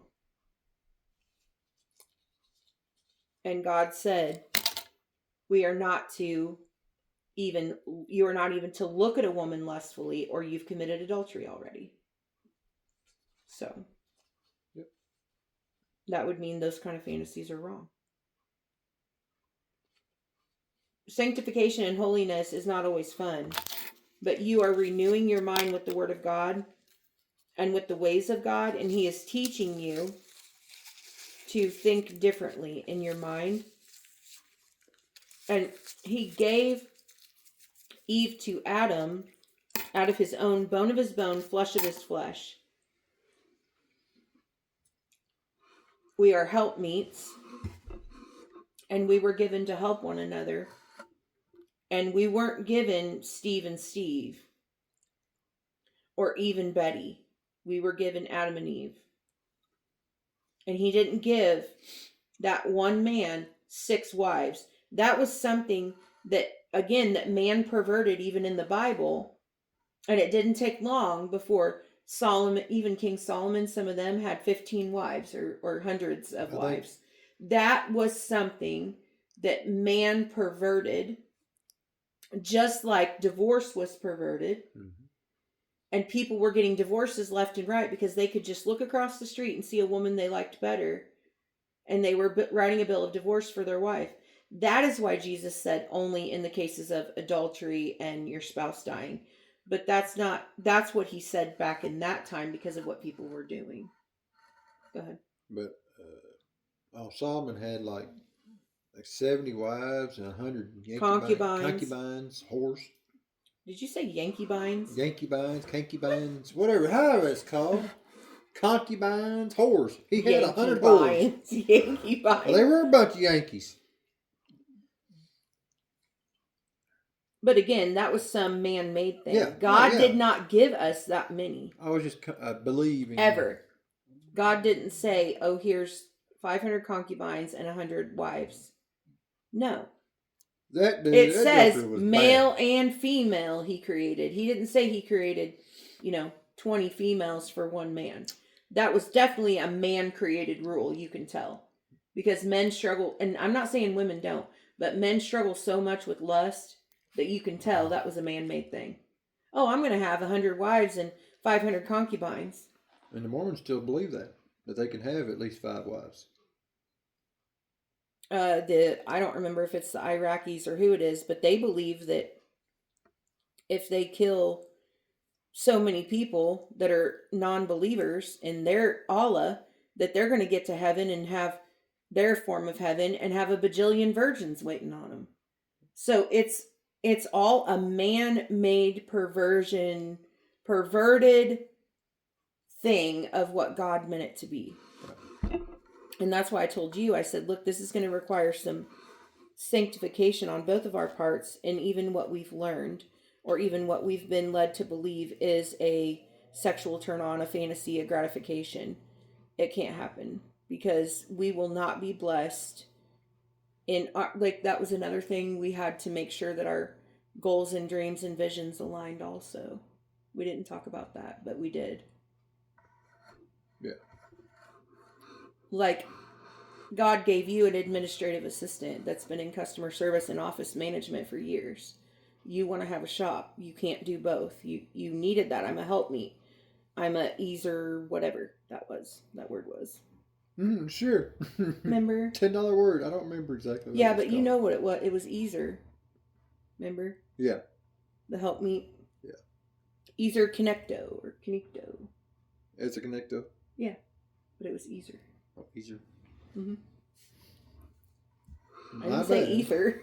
And God said, you are not even to look at a woman lustfully, or you've committed adultery already. So, yep. That would mean those kind of fantasies are wrong. Sanctification and holiness is not always fun, but you are renewing your mind with the Word of God and with the ways of God, and He is teaching you to think differently in your mind. And He gave Eve to Adam out of His own bone of His bone, flesh of His flesh. We are helpmeets, and we were given to help one another. And we weren't given Steve and Steve, or Eve and Betty. We were given Adam and Eve. And He didn't give that one man 6 wives. That was something that, again, that man perverted even in the Bible. And it didn't take long before Solomon, even King Solomon, some of them had 15 wives or hundreds of wives. That was something that man perverted, just like divorce was perverted. Mm-hmm. And people were getting divorces left and right because they could just look across the street and see a woman they liked better, and they were writing a bill of divorce for their wife. That is why Jesus said only in the cases of adultery and your spouse dying. But that's what He said back in that time because of what people were doing. Go ahead. But Solomon had like 70 wives and 100 concubines, horse. Did you say Yankee-bines? Yankee-bines, kankybines, whatever, however it's called. Concubines, whores. He had 100 whores. Yankee-bines. Well, they were a bunch of Yankees. But again, that was some man-made thing. Yeah, God did not give us that many. I was just believing. Ever. God didn't say, oh, here's 500 concubines and 100 wives. No. It says male and female He created. He didn't say He created, 20 females for one man. That was definitely a man-created rule, you can tell. Because men struggle, and I'm not saying women don't, but men struggle so much with lust that you can tell that was a man-made thing. Oh, I'm going to have 100 wives and 500 concubines. And the Mormons still believe that they can have at least 5 wives. I don't remember if it's the Iraqis or who it is, but they believe that if they kill so many people that are non-believers in their Allah, that they're going to get to heaven and have their form of heaven and have a bajillion virgins waiting on them. So it's all a man-made perverted thing of what God meant it to be. And that's why I told you, I said, look, this is going to require some sanctification on both of our parts, and even what we've learned, or even what we've been led to believe is a sexual turn on, a fantasy, a gratification. It can't happen, because we will not be blessed in our, like, that was another thing we had to make sure that our goals and dreams and visions aligned also. We didn't talk about that, but we did. Yeah. Like, God gave you an administrative assistant that's been in customer service and office management for years. You want to have a shop. You can't do both. You needed that. I'm a helpmeet. I'm a easer, whatever that word was. Sure. Remember? $10 word. I don't remember exactly. Yeah, but you know what it was. It was easer. Remember? Yeah. The helpmeet. Yeah. Easer Connecto or Connecto. It's a connecto. Yeah, but it was easer. Oh, easier. Mm-hmm. I My didn't say bad. ether.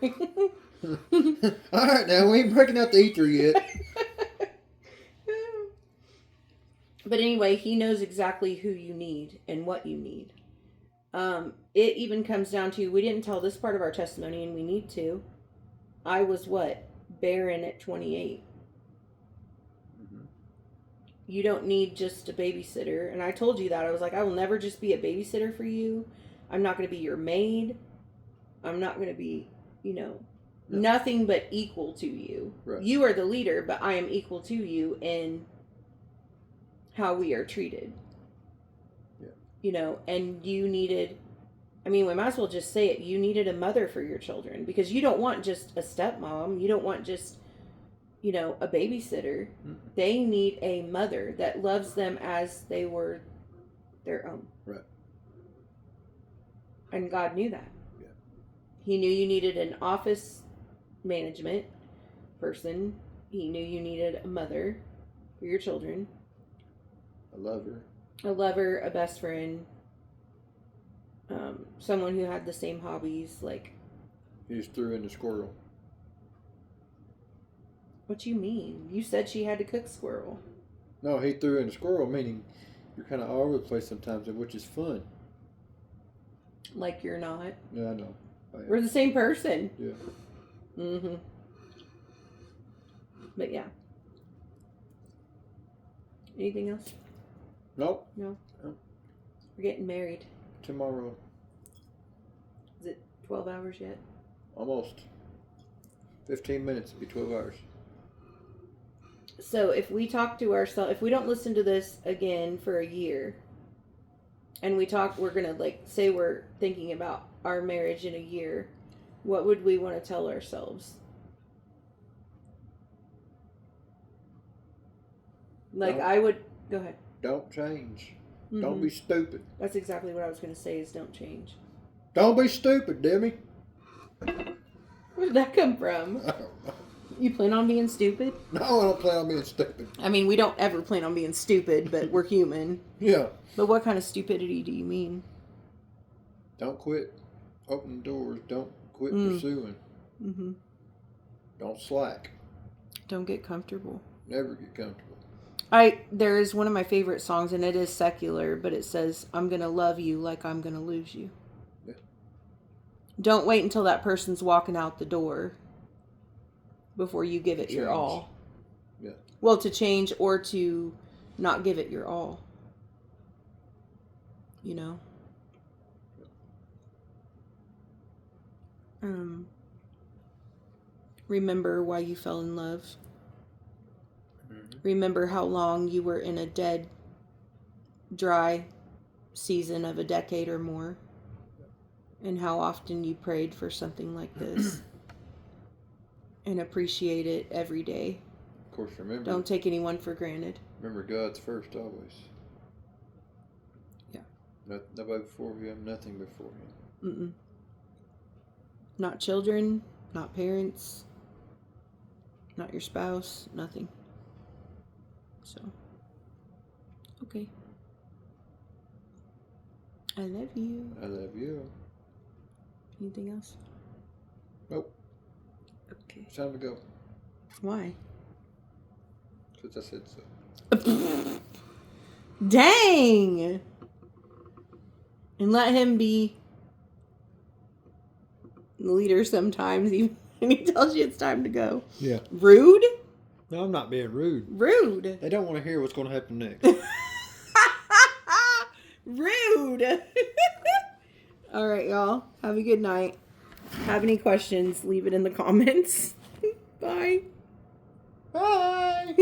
All right, now we ain't breaking out the ether yet. But anyway, he knows exactly who you need and what you need. It even comes down to, we didn't tell this part of our testimony, and we need to. I was what? Barren at 28. Mm-hmm. You don't need just a babysitter. And I told you that. I was like, I will never just be a babysitter for you. I'm not going to be your maid. I'm not going to be, nothing but equal to you. Right. You are the leader, but I am equal to you in how we are treated. Yeah. And you needed, we might as well just say it. You needed a mother for your children, because you don't want just a stepmom. You don't want just, a babysitter. Mm-hmm. They need a mother that loves them as they were their own. Right. And God knew that. Yeah. He knew you needed an office management person. He knew you needed a mother for your children. A lover. A lover, a best friend. Someone who had the same hobbies. Like, He just threw in the squirrel. what you mean? You said she had to cook squirrel. No, he threw in the squirrel, meaning you're kind of all over the place sometimes, which is fun. Like, you're not. Yeah, I know. We're the same person. Yeah. Mm-hmm. But yeah. Anything else? Nope. No. Nope. We're getting married. Tomorrow. Is it 12 hours yet? Almost. 15 minutes. It'll be 12 hours. So if we talk to ourselves, if we don't listen to this again for a year, and we're gonna say we're thinking about our marriage in a year, what would we want to tell ourselves? I would go ahead. Don't change. Mm-hmm. Don't be stupid. That's exactly what I was gonna say. Is don't change. Don't be stupid, Demi. Where did that come from? I don't know. You plan on being stupid? No, I don't plan on being stupid. We don't ever plan on being stupid, but we're human. Yeah. But what kind of stupidity do you mean? Don't quit opening doors. Don't quit pursuing. Mm-hmm. Don't slack. Don't get comfortable. Never get comfortable. There is one of my favorite songs, and it is secular, but it says, I'm going to love you like I'm going to lose you. Yeah. Don't wait until that person's walking out the door before you give it your all. Yeah. Well, to change or to not give it your all. Remember why you fell in love. Mm-hmm. Remember how long you were in a dead, dry season of a decade or more. And how often you prayed for something like this. And appreciate it every day. Of course, remember. Don't take anyone for granted. Remember, God's first always. Yeah. Nobody before Him, nothing before Him. Mm-mm. Not children, not parents, not your spouse, nothing. So, okay. I love you. I love you. Anything else? Nope. Okay. It's time to go. Why? Because I said so. Dang! And let him be the leader sometimes, even when he tells you it's time to go. Yeah. Rude? No, I'm not being rude. Rude. They don't want to hear what's going to happen next. Rude. All right, y'all. Have a good night. Have any questions, leave it in the comments. Bye. Bye.